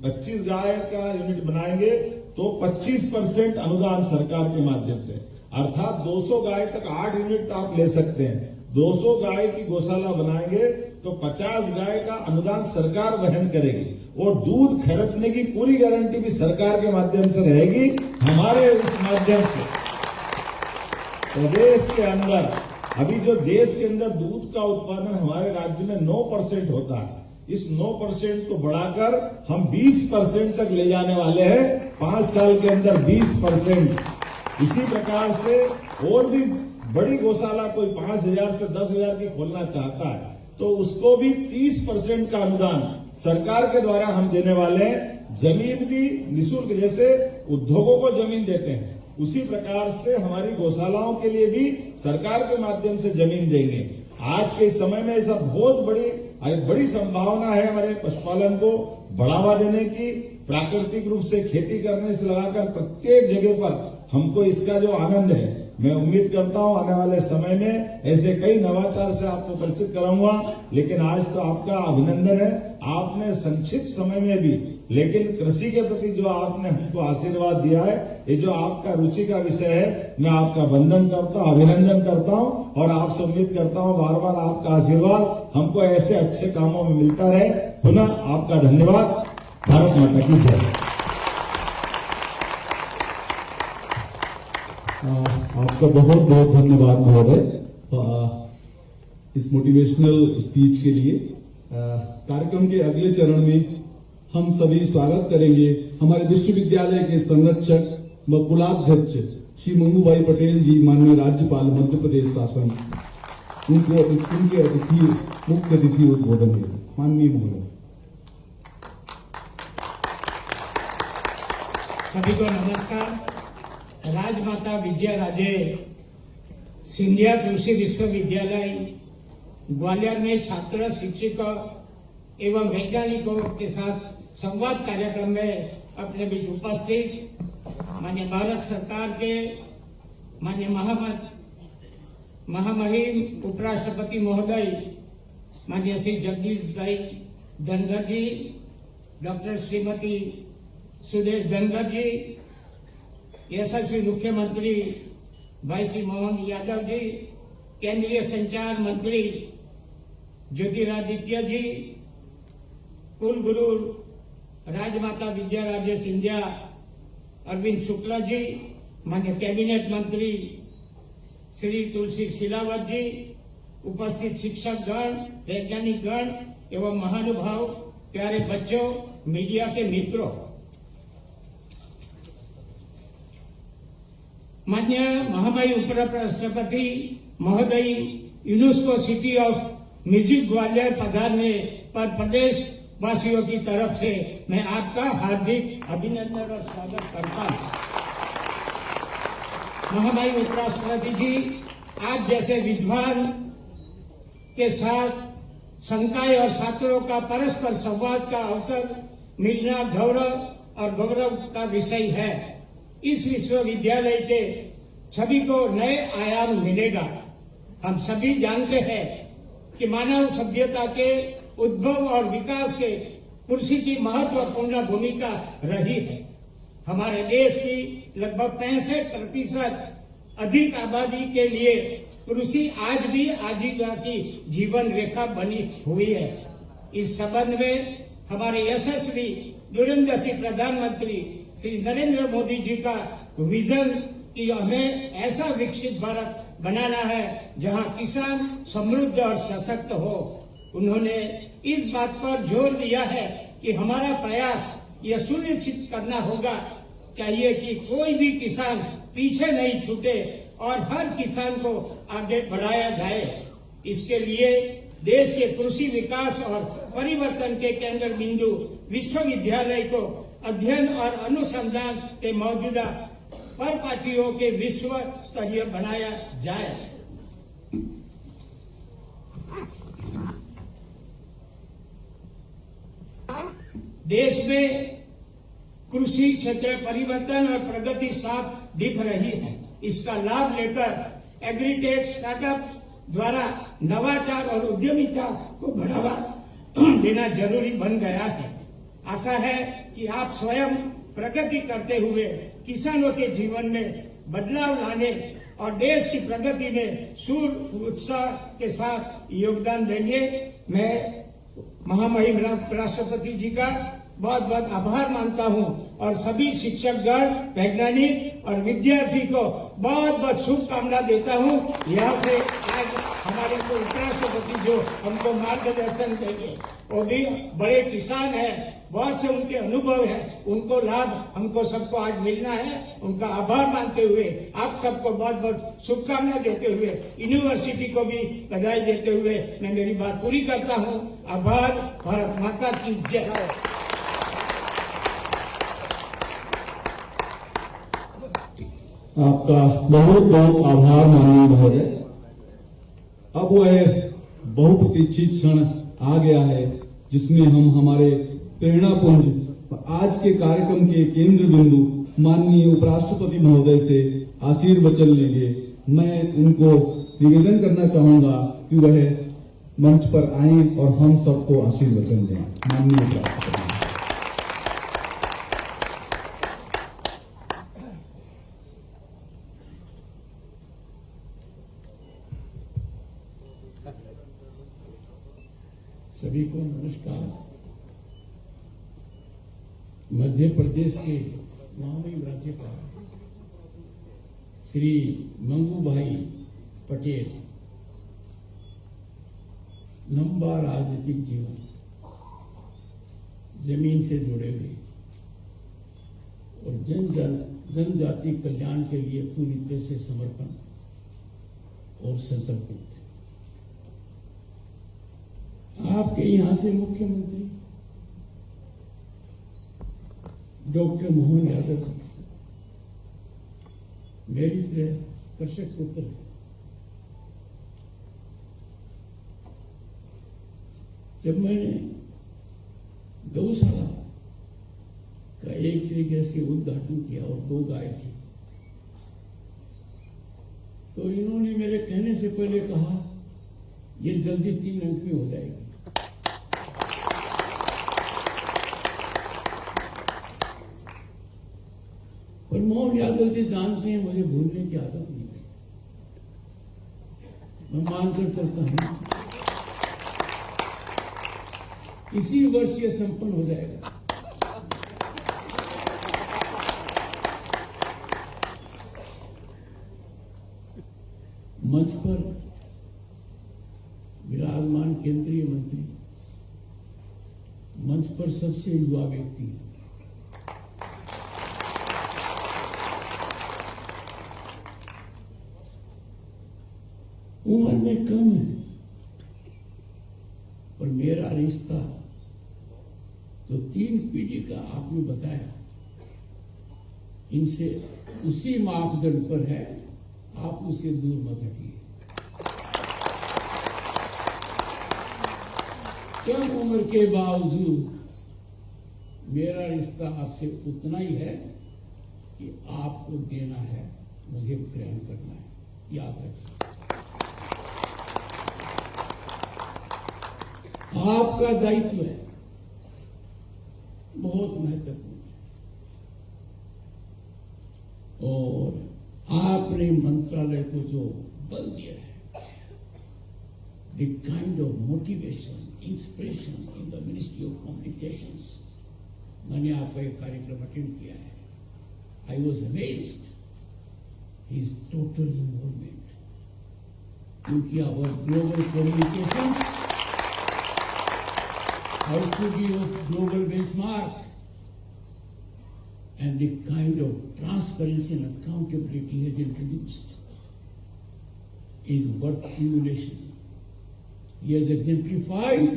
25 गाय का यूनिट बनाएंगे तो 25% अनुदान सरकार के माध्यम से, अर्थात 200 गाय तक 8 यूनिट आप ले सकते हैं। 200 गाय की गौशाला बनाएंगे तो 50 गाय का अनुदान सरकार वहन करेगी और दूध खरीदने की पूरी गारंटी भी सरकार के माध्यम से रहेगी। हमारे इस माध्यम से प्रदेश के अंदर अभी जो देश के अंदर दूध का उत्पादन हमारे राज्य में 9% होता है, इस 9% को बढ़ाकर हम 20% तक ले जाने वाले हैं 5 साल के अंदर 20%। इसी प्रकार से और भी बड़ी गौशाला कोई 5,000 से 10,000 की खोलना चाहता है तो उसको भी 30% का अनुदान सरकार के द्वारा हम देने वाले हैं। जमीन भी निःशुल्क, जैसे उद्योगों को जमीन देते हैं उसी प्रकार से हमारी गौशालाओं के लिए भी सरकार के माध्यम से जमीन देंगे। आज के समय में ऐसा बहुत बड़ी संभावना है हमारे पशुपालन को बढ़ावा देने की। प्राकृतिक रूप से खेती करने से लगाकर प्रत्येक जगह पर हमको इसका जो आनंद है, मैं उम्मीद करता हूं आने वाले समय में ऐसे कई नवाचार से आपको परिचित कराऊंगा। लेकिन आज तो आपका अभिनंदन है, आपने संक्षिप्त समय में भी लेकिन कृषि के प्रति जो आपने हमको आशीर्वाद दिया है, ये जो आपका रुचि का विषय है, मैं आपका वंदन करता हूं, अभिनंदन करता हूं और आपसे उम्मीद करता हूं बार बार आपका आशीर्वाद हमको ऐसे अच्छे कामों में मिलता रहे। पुनः आपका धन्यवाद। भारत माता की जय। आपका बहुत बहुत धन्यवाद महोदय इस मोटिवेशनल स्पीच के लिए। कार्यक्रम के अगले चरण में हम सभी स्वागत करेंगे हमारे विश्वविद्यालय के संरक्षक व कुलाध्यक्ष श्री मंगूभाई पटेल जी, माननीय राज्यपाल मध्य प्रदेश शासन। उनके मुख्य अतिथि उद्बोधन में माननीय महोदय। सभी को नमस्कार। राजमाता विजया राजे सिंधिया कृषि विश्वविद्यालय ग्वालियर में छात्र, शिक्षकों एवं वैज्ञानिकों के साथ संवाद कार्यक्रम में अपने बीच उपस्थित माननीय भारत सरकार के माननीय महामहिम उपराष्ट्रपति महोदय माननीय श्री जगदीश भाई धनखड़ जी, डॉक्टर श्रीमती सुदेश धनखड़ जी, यशस्वी मुख्यमंत्री भाई श्री मोहन यादव जी, केंद्रीय संचार मंत्री ज्योतिरादित्य जी, कुलगुरु राजमाता विजया राजे सिंधिया अरविंद शुक्ला जी, माननीय कैबिनेट मंत्री श्री तुलसी सिलावत जी, उपस्थित शिक्षक गण, वैज्ञानिक गण एवं महानुभाव, प्यारे बच्चों, मीडिया के मित्रों, माननीय महामहिम उपराष्ट्रपति महोदय UNESCO city of music Gwalior पधारने पर प्रदेश वासियों की तरफ से मैं आपका हार्दिक अभिनंदन और स्वागत करता हूं। महामहिम उपराष्ट्रपति जी, आप जैसे विद्वान के साथ संकाय और छात्रों का परस्पर संवाद का अवसर मिलना गौरव और गौरव का विषय है। इस विश्वविद्यालय के छवि को नए आयाम मिलेगा। हम सभी जानते हैं कि मानव सभ्यता के उद्भव और विकास के कृषि की महत्वपूर्ण भूमिका रही है। हमारे देश की लगभग 65% अधिक आबादी के लिए कृषि आज भी आजीविका की जीवन रेखा बनी हुई है। इस संबंध में हमारे यशस्वी दूरदर्शी प्रधानमंत्री श्री नरेंद्र मोदी जी का विजन कि हमें ऐसा विकसित भारत बनाना है जहां किसान समृद्ध और सशक्त हो, उन्होंने इस बात पर जोर दिया है कि हमारा प्रयास यह सुनिश्चित करना होगा चाहिए कि कोई भी किसान पीछे नहीं छूटे और हर किसान को आगे बढ़ाया जाए। इसके लिए देश के कृषि विकास और परिवर्तन के केंद्र बिंदु विश्वविद्यालय को अध्ययन और अनुसंधान के मौजूदा परपाटियों के विश्व स्तरीय बनाया जाए। देश में कृषि क्षेत्र परिवर्तन और प्रगति साफ दिख रही है। इसका लाभ लेकर एग्रीटेक स्टार्टअप द्वारा नवाचार और उद्यमिता को बढ़ावा देना जरूरी बन गया है। आशा है कि आप स्वयं प्रगति करते हुए किसानों के जीवन में बदलाव लाने और देश की प्रगति में सूर्य उत्साह के साथ योगदान देंगे। मैं महामहिम राष्ट्रपति जी का बहुत बहुत आभार मानता हूं और सभी शिक्षकगण, वैज्ञानिक और विद्यार्थी को बहुत बहुत शुभकामना देता हूं। यहाँ से आज हमारे को उपराष्ट्रपति जो हमको मार्गदर्शन देंगे, वो भी बड़े किसान हैं, बहुत से उनके अनुभव है, उनको लाभ हमको सबको आज मिलना है। उनका आभार मानते हुए आप सबको बहुत बहुत शुभकामना देते हुए यूनिवर्सिटी को भी बधाई देते हुए मैं मेरी बात पूरी करता हूं। आभार। भारत माता की जय। आपका बहुत बहुत आभार माननीय महोदय। अब वह बहुप्रतीक्षित क्षण आ गया है जिसमें हम हमारे प्रेरणापुंज आज के कार्यक्रम के केंद्र बिंदु माननीय उपराष्ट्रपति महोदय से आशीर्वचन लेंगे। मैं उनको निवेदन करना चाहूंगा कि वह मंच पर आएं और हम सबको आशीर्वचन दें। माननीय उपराष्ट्रपति। सभी को नमस्कार। मध्य प्रदेश के महामहिम राज्यपाल श्री मंगू भाई पटेल लंबा राजनीतिक जीवन, जमीन से जुड़े हुए और जनजाति कल्याण के लिए पूरी तरह से समर्पण और संकल्पित। आपके यहां से मुख्यमंत्री डॉक्टर मोहन यादव जी मेरी तरह कृषक पुत्र है। जब मैंने गौशाला का एक तरीके से उद्घाटन किया और 2 गाय थी, तो इन्होंने मेरे कहने से पहले कहा ये जल्दी 3 अंक में हो जाएगी। और मोहन यादव जी जानते हैं मुझे भूलने की आदत नहीं है, मैं मानकर चलता हूं इसी वर्ष ये संपन्न हो जाएगा। मंच पर विराजमान केंद्रीय मंत्री, मंच पर सबसे युवा व्यक्ति हैं। उम्र में कम है और मेरा रिश्ता जो 3 पीढ़ी का आपने बताया, इनसे उसी मापदंड पर है, आप उसे दूर मत हटिए। कम उम्र के बावजूद मेरा रिश्ता आपसे उतना ही है कि आपको देना है, मुझे ग्रहण करना है, याद रखिए। आपका दायित्व है, बहुत महत्वपूर्ण है। और आपने मंत्रालय को जो बल दिया है, the kind of motivation, inspiration in the ministry of communications, मैंने आपका एक कार्यक्रम अटेंड किया है। I was amazed his total involvement, क्योंकि our global communications how to be of global benchmark, and the kind of transparency and accountability he has introduced is worth emulation. He has exemplified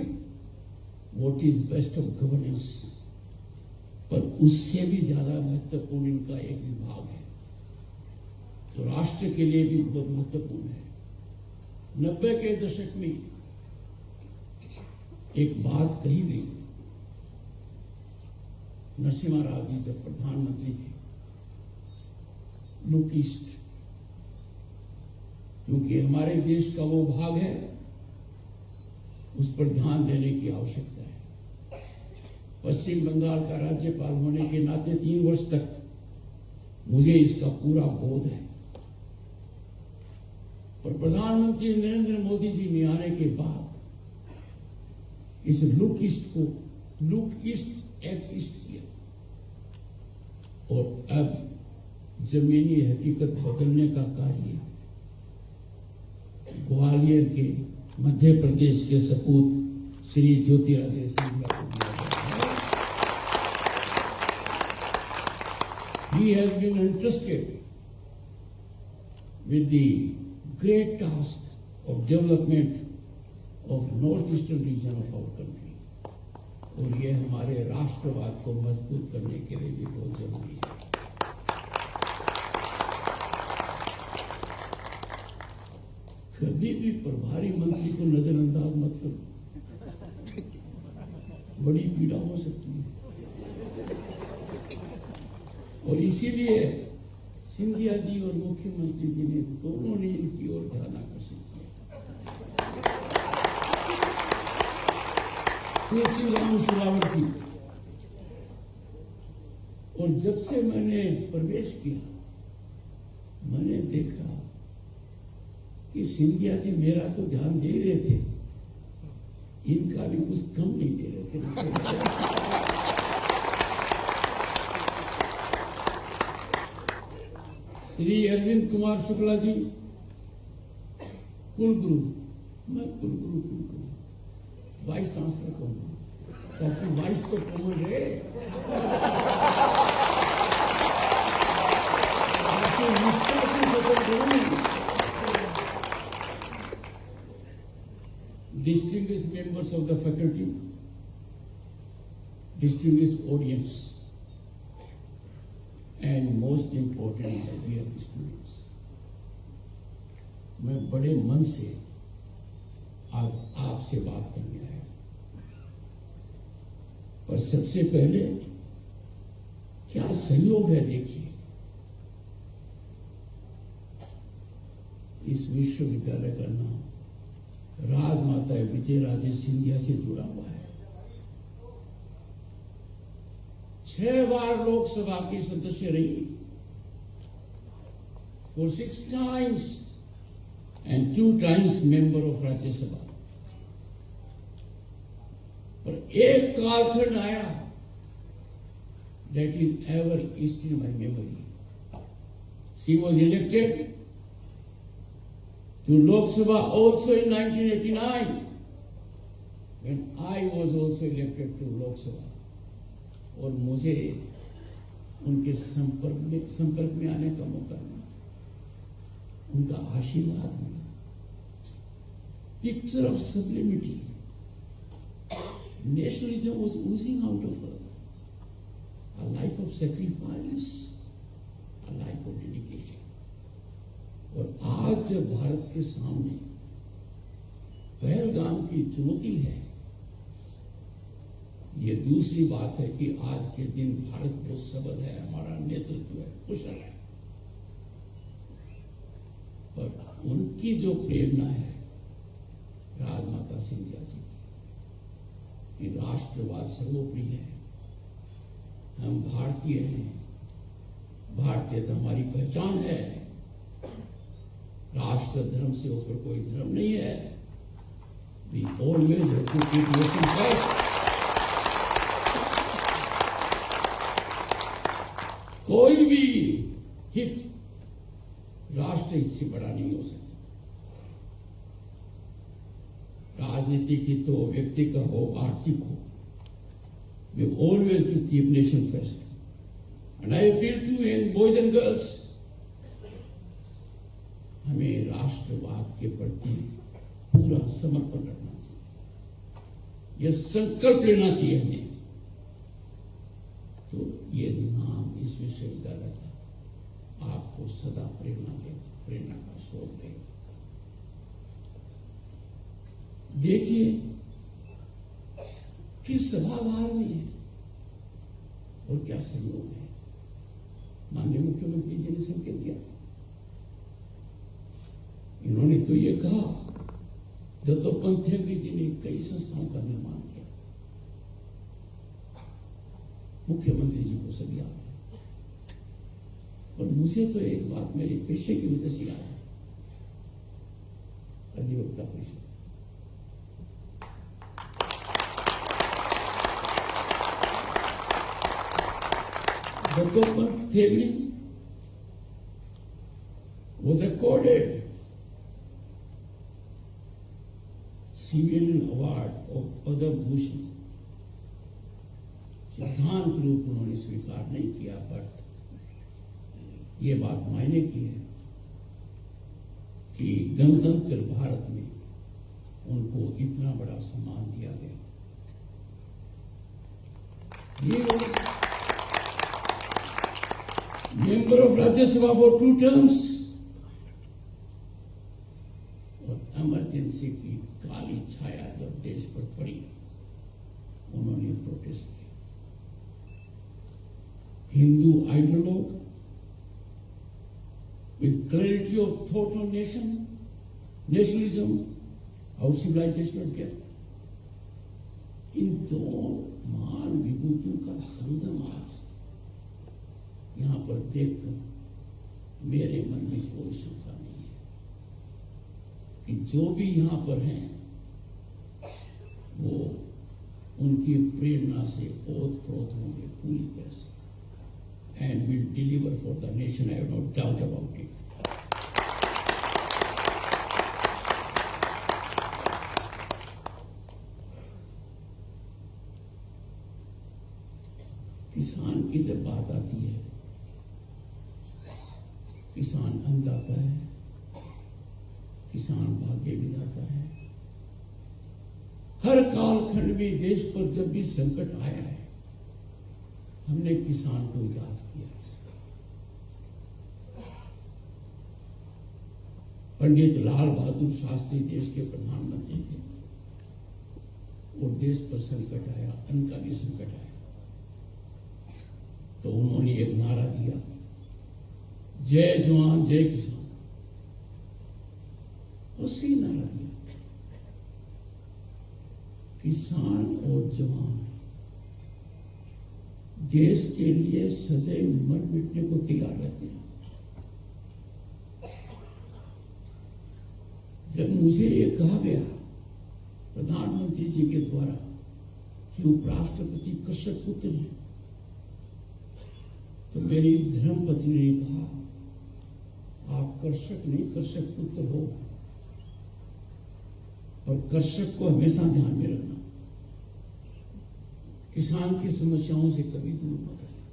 what is best of governance. पर उससे भी ज्यादा महत्वपूर्ण इनका एक विभाग है जो राष्ट्र के लिए भी बहुत महत्वपूर्ण है। 90 के दशक में एक बात कही गई नरसिम्हा राव जी जब प्रधानमंत्री थे, लुक ईस्ट, क्योंकि हमारे देश का वो भाग है उस पर ध्यान देने की आवश्यकता है। पश्चिम बंगाल का राज्यपाल होने के नाते 3 वर्ष तक मुझे इसका पूरा बोध है, और प्रधानमंत्री नरेंद्र मोदी जी ने आने के बाद इस लुक ईस्ट एक्ट ईस्ट किया, और अब जमीनी हकीकत बदलने का कार्य ग्वालियर के मध्य प्रदेश के सपूत श्री ज्योतिरादित्य सिंधिया को दिया गया है। He has been entrusted with the great task of development of northeastern region of our country, और ये हमारे राष्ट्रवाद को मजबूत करने के लिए भी बहुत जरूरी है। कभी भी प्रभारी मंत्री को नजरअंदाज मत करो, बड़ी पीड़ा हो सकती है। और इसीलिए सिंधिया जी और मुख्यमंत्री जी ने दोनों ने इनकी ओर ध्यान आकर्षित किया। तुलसीराम सिलावट जी, और जब से मैंने प्रवेश किया, मैंने देखा कि सिंधिया जी मेरा तो ध्यान दे रहे थे, इनका भी कुछ कम नहीं दे रहे थे। श्री अरविंद कुमार शुक्ला जी कुलगुरु, मैं कुलगुरु वाइस चांसलर कहूंगा, ताकि वाइस तो कॉमन रहे। Distinguished members of the faculty, distinguished audience, and most importantly, dear students, मैं बड़े मन से आज आपसे बात करने आया, पर सबसे पहले क्या संयोग है, देखिए इस विश्वविद्यालय का नाम राजमाता विजयराजे सिंधिया से जुड़ा हुआ है। 6 बार लोकसभा की सदस्य रही, for 6 times and 2 times member of Rajya Sabha. पर एक कालखंड आया that is ever etched in my memory. She was elected to Lok Sabha also in 1989, when I was also elected to Lok Sabha, और मुझे उनके संपर्क में आने का मौका मिला, उनका आशीर्वाद मिला। Picture of sublimity, nationalism was oozing out of her, a life of sacrifice, a life of dedication। और आज जब भारत के सामने पहलगाम की चुनौती है, ये दूसरी बात है कि आज के दिन भारत बहुत सबल है, हमारा नेतृत्व है, कुशल है, पर उनकी जो प्रेरणा है राजमाता सिंधिया जी की, कि राष्ट्रवाद सर्वोपरि है, हम भारतीय हैं, भारतीयता हमारी पहचान है, राष्ट्र धर्म से ऊपर कोई धर्म नहीं है। We always have to keep nation first। कोई भी हित राष्ट्र हित से बड़ा नहीं हो सकता। राजनीतिक हित हो, व्यक्ति का हो, आर्थिक हो, we always to keep nation first। And I appeal to young boys and girls, हमें राष्ट्रवाद के प्रति पूरा समर्पण रखना चाहिए, यह संकल्प लेना चाहिए हमें, तो ये नाम इस विश्वविद्यालय का आपको सदा प्रेरणा का स्रोत देगा। देखिए किस सभागार में और क्या सहयोग है। माननीय मुख्यमंत्री जी ने संकेत दिया, इन्होंने तो ये कहा, दत्तोपंत ठेंगड़ी जी ने कई संस्थाओं का निर्माण किया। मुख्यमंत्री जी को सब याद है, पर मुझे तो एक बात मेरे पेशे की वजह से याद है। अधिवक्ता परिषद, Dattopant Thengadi was accorded civilian award of Padma Bhushan. सिद्धांत रूप उन्होंने स्वीकार नहीं किया, बट ये बात मायने की है कि गणतंत्र भारत में उनको इतना बड़ा सम्मान दिया गया। ये member of Rajya Sabha for 2 terms और इमरजेंसी की काली छाया जब देश पर पड़ी, उन्होंने प्रोटेस्ट किया। Hindu ideologue with clarity of thought on nationalism, our civilizational gift, इन दो महान विभूतियों का संगम आज यहां पर देखकर मेरे मन में कोई शंका नहीं है कि जो भी यहां पर हैं वो उनकी प्रेरणा से ओत-प्रोत होंगे पूरी तरह से, and will deliver for the nation. I have no doubt about it. किसान की जब बात आती है, किसान अन्नदाता है, किसान भाग्य विधाता है। हर कालखंड में देश पर जब भी संकट आया है, हमने किसान को याद किया। पंडित लाल बहादुर शास्त्री देश के प्रधानमंत्री थे और देश पर संकट आया, अन्न का भी संकट आया, तो उन्होंने एक नारा दिया, जय जवान जय किसान। और सही नारा दिया, किसान और जवान देश के लिए सदैव मर मिटने को तैयार रहते हैं। जब मुझे ये कहा गया प्रधानमंत्री जी के द्वारा कि उपराष्ट्रपति कृषक पुत्र हैं, तो मेरी धर्मपत्नी ने कहा, आप कृषक नहीं कृषक पुत्र हो, और कृषक को हमेशा ध्यान में रखना, किसान की समस्याओं से कभी दूर मत रहना।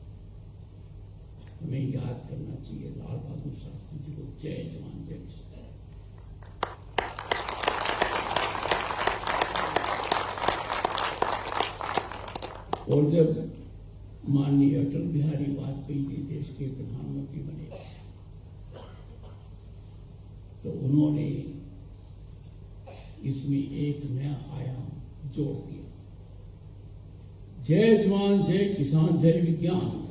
हमें याद करना चाहिए लाल बहादुर शास्त्री जी को। जय जवान जय किसान। और जब माननीय अटल बिहारी वाजपेयी जी देश के प्रधानमंत्री बने, तो उन्होंने इसमें एक नया आयाम जोड़ दिया, जय जवान जय किसान जय विज्ञान।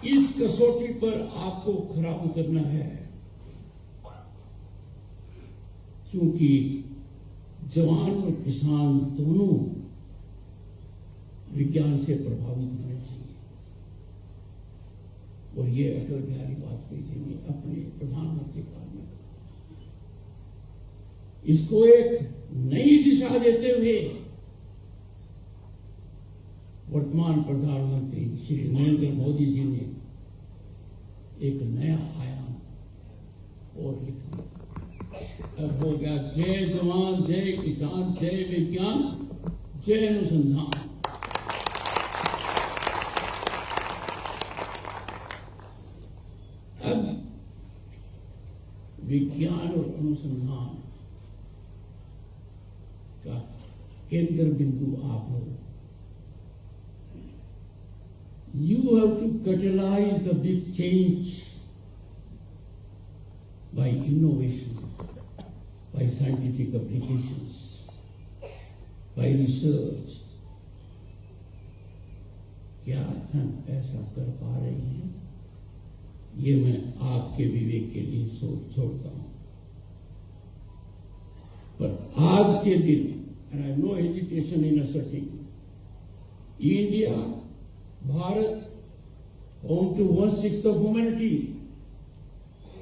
इस कसौटी पर आपको खरा उतरना है, क्योंकि जवान और किसान दोनों विज्ञान से प्रभावित होने चाहिए। और ये अटल बिहारी वाजपेयी जी ने अपने प्रधानमंत्री काल में इसको एक नई दिशा देते हुए वर्तमान प्रधानमंत्री श्री नरेंद्र मोदी जी ने एक नया आयाम और लिखा। अब हो गया जय जवान जय किसान जय विज्ञान जय अनुसंधान। अब विज्ञान और अनुसंधान का केंद्र बिंदु आप हो। You have to catalyze the big change by innovation, by scientific applications, by research, क्या हम ऐसा कर पा रहे हैं? ये मैं आपके विवेक के लिए सोच छोड़ता हूं। पर आज के दिन, and I have no hesitation in asserting, India, Bharat, home to 1/6 of humanity,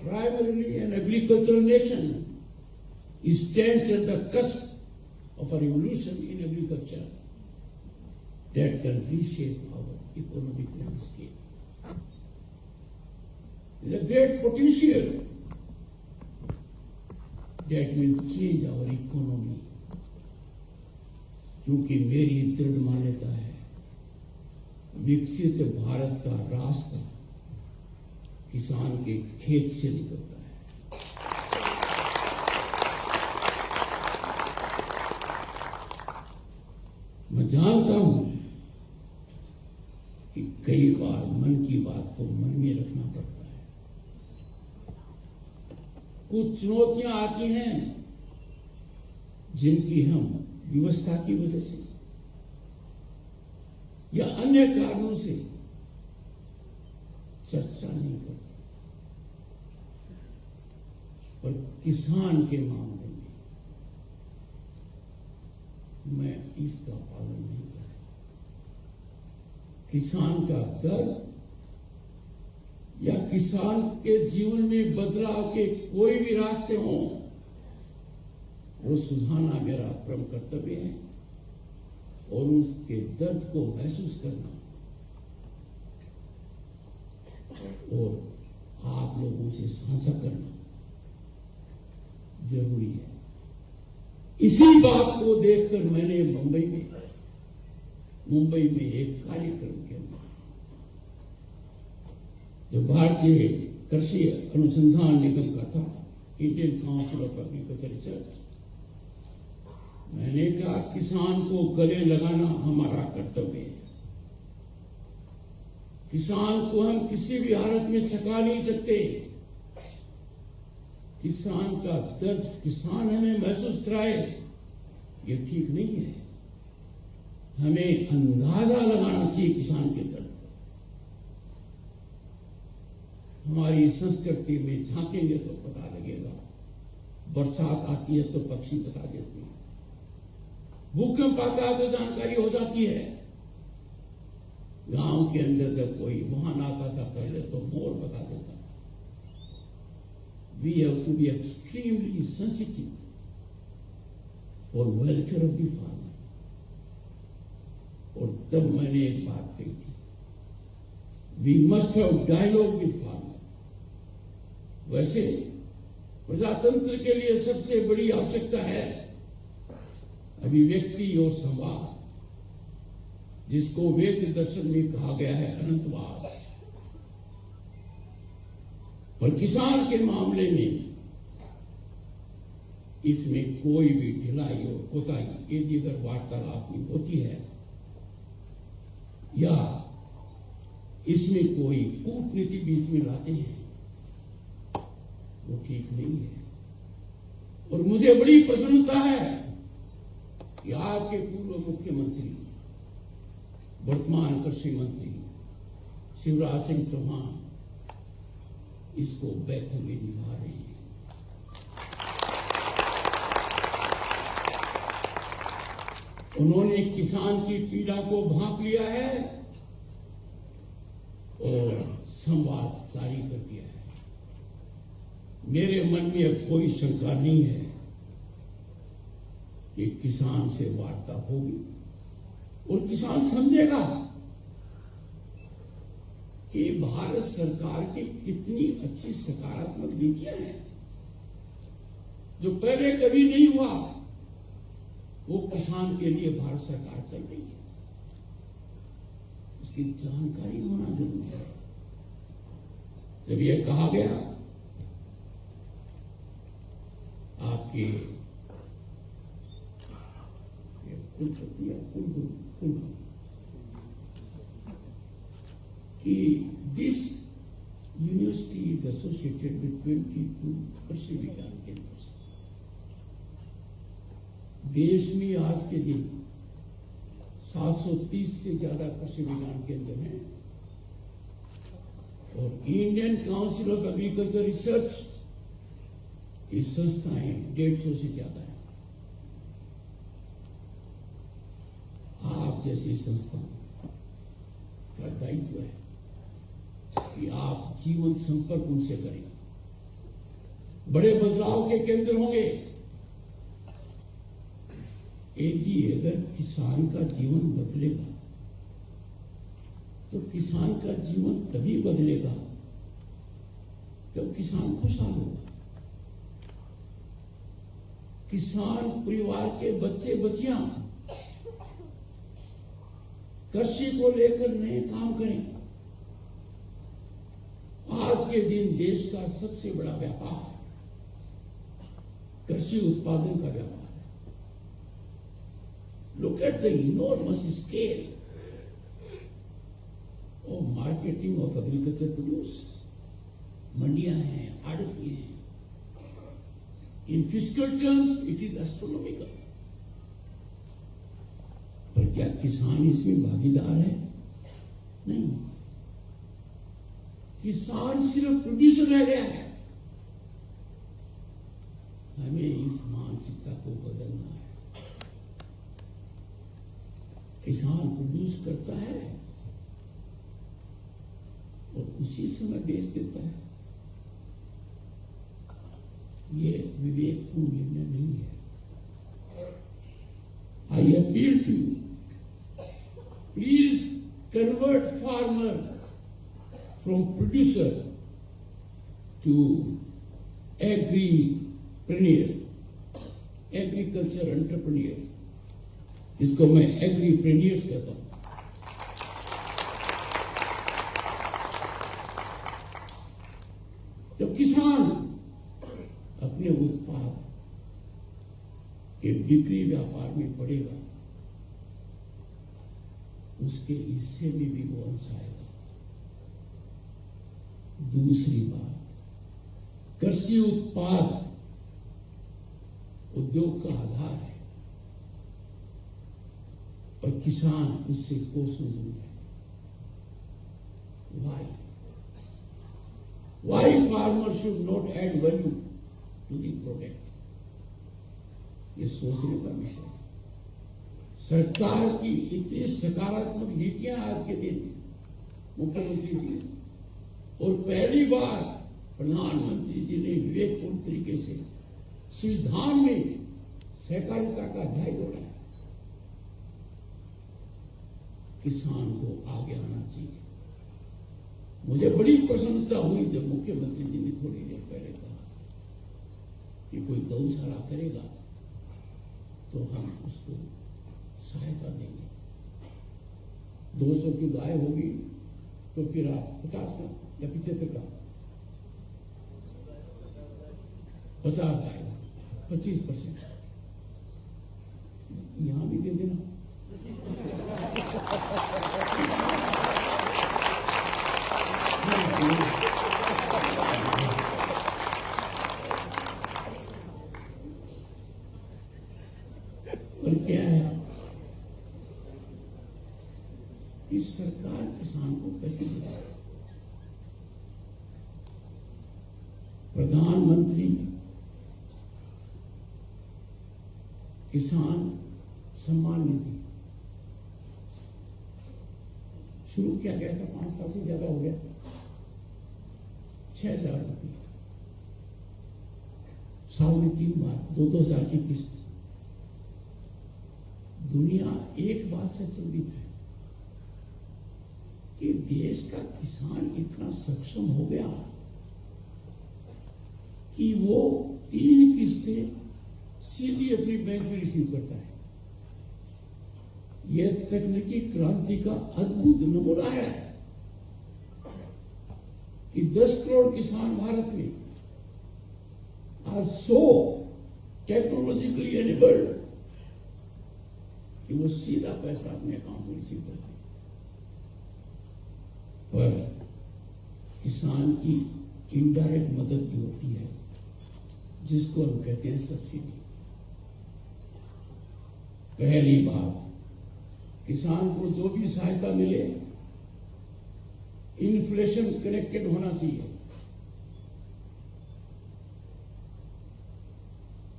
primarily an agricultural nation, stands at the cusp of a revolution in agriculture that can reshape our economic landscape. There is a great potential that will change our economy. क्योंकि मेरी दृढ़ मान्यता है, विकसित भारत का रास्ता किसान के खेत से निकलता है। मैं जानता हूं कि कई बार मन की बात को मन में रखना पड़ता है। कुछ चुनौतियां आती हैं जिनकी हम व्यवस्था की वजह से या अन्य कारणों से चर्चा नहीं करते, पर किसान के मामले में मैं इसका पालन नहीं करता। किसान का दर्द या किसान के जीवन में बदलाव के कोई भी रास्ते हों, वो सुझाना मेरा परम कर्तव्य है और उसके दर्द को महसूस करना और आप लोगों से साझा करना जरूरी है। इसी बात को देखकर मैंने मुंबई में एक कार्यक्रम किया जो भारतीय कृषि अनुसंधान निगम का था, Indian council of agriculture research. मैंने कहा किसान को गले लगाना हमारा कर्तव्य है। किसान को हम किसी भी हालत में छका नहीं सकते। किसान का दर्द किसान हमें महसूस कराए, ये ठीक नहीं है। हमें अंदाजा लगाना चाहिए किसान के दर्द। हमारी संस्कृति में झांकेंगे तो पता लगेगा। बरसात आती है तो पक्षी बता देते हैं, भूकंप आता है तो जानकारी हो जाती है। गांव के अंदर जब कोई वहां आता था पहले तो मोर बता देता था। We have to be extremely sensitive for welfare of the farmer. और तब मैंने एक बात कही थी, we must have dialogue with farmer. वैसे प्रजातंत्र के लिए सबसे बड़ी आवश्यकता है अभिव्यक्ति और संवाद, जिसको वेद दर्शन में कहा गया है अनंतवाद। पर किसान के मामले में इसमें कोई भी ढिलाई और कोताही यदि अगर वार्तालाप में होती है या इसमें कोई कूटनीति बीच में लाते हैं, वो ठीक नहीं है। और मुझे बड़ी प्रसन्नता है कि आपके पूर्व मुख्यमंत्री, वर्तमान कृषि मंत्री शिवराज सिंह चौहान इसको बेखूबी निभा रहे हैं। उन्होंने किसान की पीड़ा को भांप लिया है और संवाद जारी कर दिया है। मेरे मन में अब कोई शंका नहीं है कि किसान से वार्ता होगी और किसान समझेगा कि भारत सरकार की कितनी अच्छी सकारात्मक नीतियां हैं। जो पहले कभी नहीं हुआ वो किसान के लिए भारत सरकार कर रही है। उसकी जानकारी होना जरूरी है। जब यह कहा गया आपके कि this university is associated with 22 कृषि विज्ञान केंद्र। देश में आज के दिन 730 से ज्यादा कृषि विज्ञान केंद्र हैं और Indian council of agriculture research की संस्थाएं 150 से ज्यादा है। आप जैसी संस्थाओं का दायित्व है कि आप जीवन संपर्क उनसे करें। बड़े बदलाव के केंद्र होंगे। एक ही अगर किसान का जीवन बदलेगा तो किसान का जीवन तभी बदलेगा जब किसान खुशहाल होगा। किसान परिवार के बच्चे बच्चियां कृषि को लेकर नए काम करें। आज के दिन देश का सबसे बड़ा व्यापार कृषि उत्पादन का व्यापार है। Look at the enormous scale of marketing of agriculture produce. मंडियां हैं, आड़ती हैं। In fiscal terms, it is astronomical. पर क्या किसान इसमें भागीदार है? नहीं। किसान सिर्फ प्रोड्यूसर रह गया है। हमें इस मानसिकता को बदलना है। किसान प्रोड्यूस करता है और उसी समय बेच देता है। ये विवेकपूर्ण निर्णय नहीं है। I appeal to you, please convert farmer from producer to agripreneur, agriculture entrepreneur, इसको मैं एग्रीप्रेन्योर्स कहता हूं। जब किसान अपने उत्पाद के बिक्री व्यापार में बढ़ेगा, उसके हिस्से में भी वो अंश आएगा। दूसरी बात, कृषि उत्पाद उद्योग का आधार है और किसान उससे कोसों दूर है। Why farmer should not add value to the product? ये सोचने का विषय है। सरकार की इतनी सकारात्मक नीतियां आज के दिन मुख्यमंत्री जी और पहली बार प्रधानमंत्री जी ने विवेकपूर्ण तरीके से संविधान में सहकारिता का अध्याय जोड़ा है। किसान को आगे आना चाहिए। मुझे बड़ी प्रसन्नता हुई जब मुख्यमंत्री जी ने थोड़ी देर पहले कहा कि कोई गौशाला करेगा तो हम उसको सहायता देंगे। 200 की गाय होगी तो फिर आप 50 का या 75 का 50 आएगा, 25%। यहां भी दे देना। और क्या है कि सरकार किसान को कैसे दिलाए? प्रधानमंत्री किसान सम्मान निधि शुरू किया गया था, 5 साल से ज्यादा हो गया। 6,000 रुपये साल में 3 बार 2,000 की किस्त। दुनिया एक बात से चिंतित है कि देश का किसान इतना सक्षम हो गया कि वो 3 किस्तें सीधी अपनी बैंक में रिसीव करता है। यह तकनीकी क्रांति का अद्भुत नमूना है कि 10 करोड़ किसान भारत में आर सो टेक्नोलॉजिकली एनेबल्ड कि वो सीधा पैसा अपने अकाउंट में रिसीव करते हैं। पर किसान की इनडायरेक्ट मदद भी होती है, जिसको हम कहते हैं सब्सिडी। पहली बात, किसान को जो भी सहायता मिले इन्फ्लेशन कनेक्टेड होना चाहिए।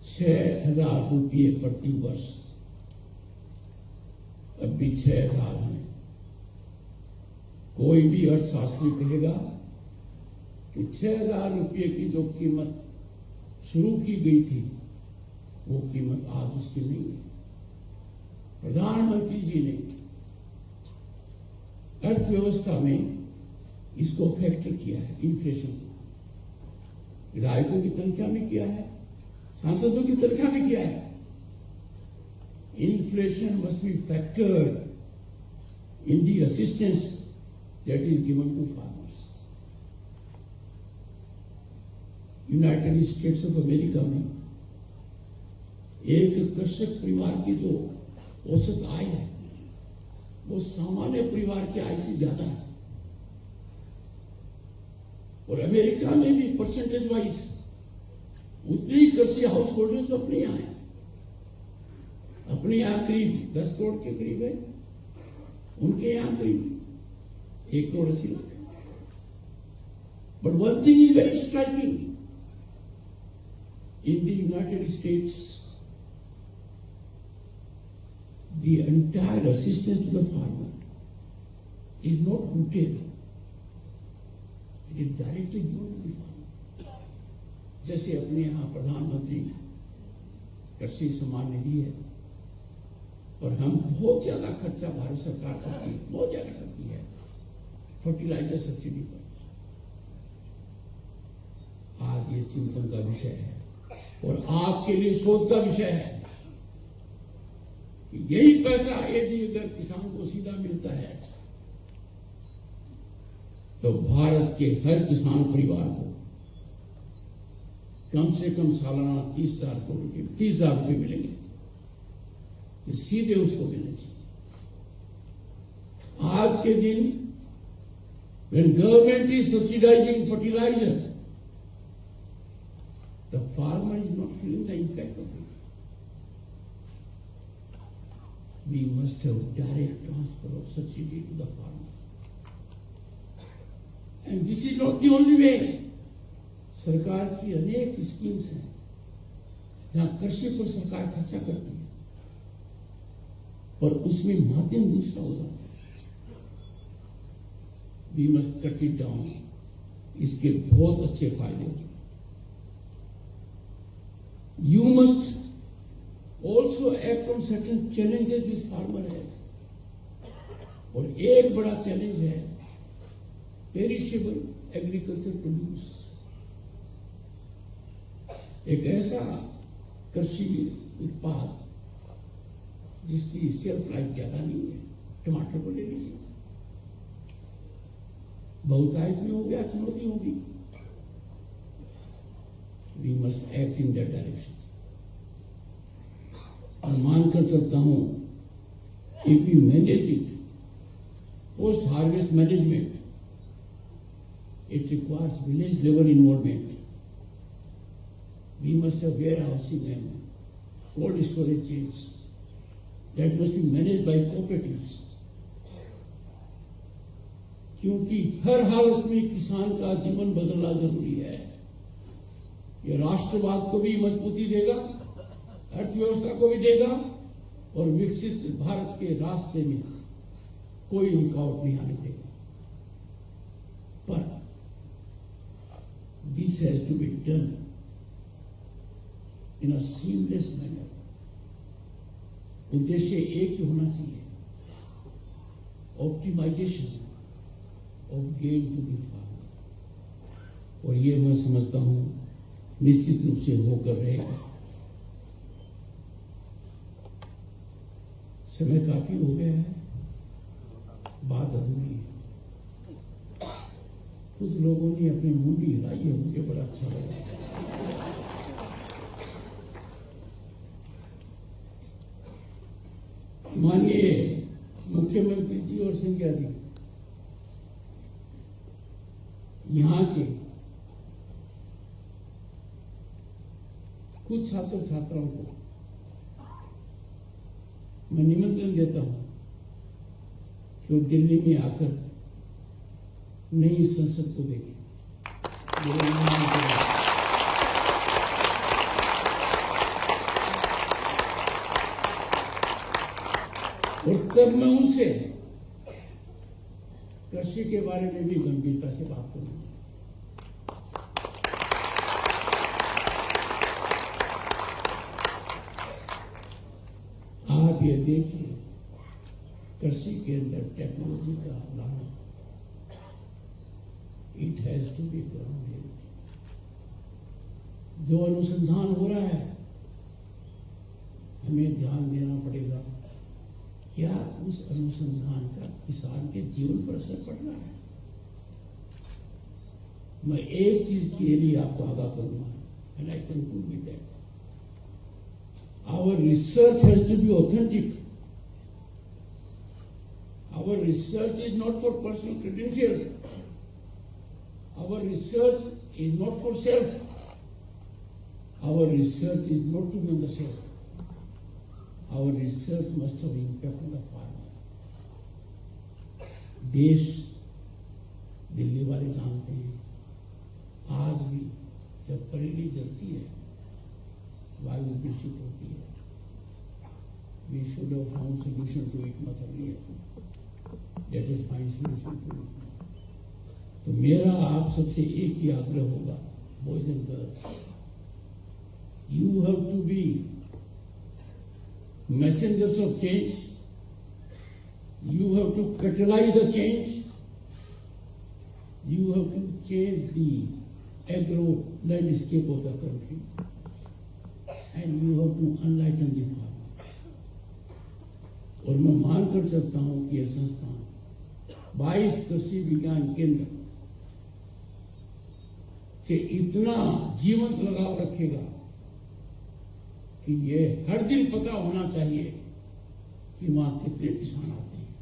6,000 रुपये प्रति वर्ष, अब भी 6,000 है। कोई भी अर्थशास्त्री कहेगा कि 6,000 रुपये की जो कीमत शुरू की गई थी वो कीमत आज उसकी नहीं है। प्रधानमंत्री जी ने अर्थव्यवस्था में इसको फैक्टर किया है, इन्फ्लेशन को। विधायकों की तनख्वाह में किया है, सांसदों की तनख्वाह में किया है। Inflation must be factored in the assistance that is given to farmers. United States of America में एक कृषक परिवार की जो औसत आय है वो सामान्य परिवार की आय से ज्यादा है। और अमेरिका में भी परसेंटेज वाइज उतनी कृषि हाउस होल्ड जो अपने यहां है, अपने यहां करीब 10 करोड़ के करीब है, उनके यहां करीब 1,80 lakh. But one thing is very striking, in the United states the entire assistance to the farmer is not rooted, it is directly given to the farmer. जैसे अपने यहाँ प्रधानमंत्री कृषि सम्मान निधि है, और हम बहुत ज्यादा खर्चा भारत सरकार करती है, बहुत ज्यादा करती है फर्टिलाइजर सब्सिडी पर। आज ये चिंतन का विषय है और आपके लिए शोध का विषय है। यही पैसा यदि अगर किसान को सीधा मिलता है तो भारत के हर किसान परिवार को कम से कम सालाना 30,000 रुपये मिलेंगे। ये सीधे उसको मिलने चाहिए। आज के दिन when government is subsidizing fertilizer, the farmer is not feeling the impact of it. We must have direct transfer of subsidy to the farmer. And this is not the only way. सरकार की अनेक schemes हैं जहां कृषि पर सरकार खर्चा करती है और उसमें माध्यम दूसरा हो जाता है। We must cut it down. इसके बहुत अच्छे फायदे होंगे। You must also act on certain challenges which farmer has. और एक बड़ा चैलेंज है पेरिशेबल एग्रीकल्चर प्रोड्यूस। एक ऐसा कृषि उत्पाद जिसकी शेल्फ लाइफ ज्यादा नहीं है। टमाटर को ले लीजिए, बहुतायत में हो गया, चुनौती होगी। We must act in that direction. और मानकर चलता हूं, if you manage it, post harvest management, it requires village level involvement. We must have warehousing and cold storage chains that must be managed by cooperatives. क्योंकि हर हालत में किसान का जीवन बदलना जरूरी है। यह राष्ट्रवाद को भी मजबूती देगा, अर्थव्यवस्था को भी देगा और विकसित भारत के रास्ते में कोई रुकावट नहीं आने देगा। पर this has to be done in a seamless manner. उद्देश्य एक ही होना चाहिए, optimization of gain to the farmer. और ये मैं समझता हूं निश्चित रूप से होकर रहेगा। समय काफी हो गया है, बात अधूरी है। कुछ लोगों ने अपनी मुंडी हिलाई है, मुझे बड़ा अच्छा लगा। माननीय मुख्यमंत्री जी और सिंधिया जी यहां के कुछ छात्र छात्राओं को मैं निमंत्रण देता हूं कि वो दिल्ली में आकर नई संसद को देखें। मेरे नाम के और तब मैं उनसे कृषि के बारे में भी गंभीरता से बात करूंगा। आप ये देखिए, कृषि के अंदर टेक्नोलॉजी का लाना, it has to be grounded. जो अनुसंधान हो रहा है, हमें ध्यान देना पड़ेगा, क्या उस अनुसंधान का किसान के जीवन पर असर पड़ रहा है। मैं एक चीज के लिए आपको आगाह करूंगा, and I conclude with that, our research has to be authentic. Our research is not for personal credentials. Our research is not for self. Our research is not to be on the shelf. Our research must have impact on the farmer. देश, दिल्ली वाले जानते हैं, आज भी जब परेली जलती है, वायु दूषित होती है। We should have found solution to it much earlier. Let us find solution to it. तो मेरा आप सबसे एक ही आग्रह होगा, boys and girls, you have to be messengers of change. You have to catalyze the change. You have to change the agro landscape of the country. And you have to enlighten the farmer. और मैं मानकर चलता हूं कि यह संस्थान 22 कृषि विज्ञान केंद्र से इतना जीवंत लगाव रखेगा कि ये हर दिन पता होना चाहिए कि वहां कितने किसान आते हैं,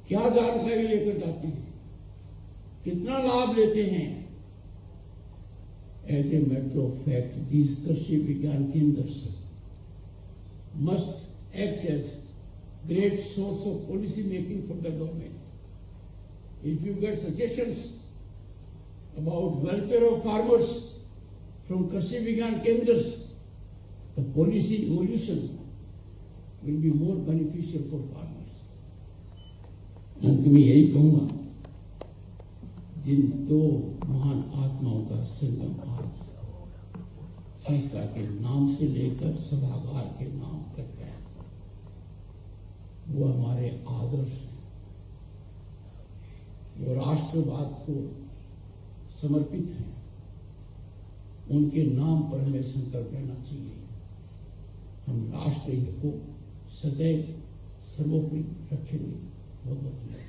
क्या जानकारी लेकर जाते हैं, कितना लाभ लेते हैं। As a matter of fact, these Krishi Vigyan Kendras must act as great source of policy making for the government. If you get suggestions about welfare of farmers from Krishi Vigyan Kendras, the policy evolution will be more beneficial for farmers. अंत में यही कहूंगा, जिन दो महान आत्माओं का संगम आज सीता के नाम से लेकर सभागार के नाम तक है, वो हमारे आदर्श हैं, वो राष्ट्रवाद को समर्पित हैं। उनके नाम पर हमें संकल्प लेना चाहिए। हम राष्ट्र हित को सदैव सर्वोपरि रखेंगे। बहुत बहुत धन्यवाद।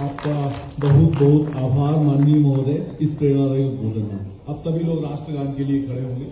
आपका बहुत बहुत आभार माननीय महोदय, इस प्रेरणादायी उद्बोधन में। अब सभी लोग राष्ट्रगान के लिए खड़े होंगे।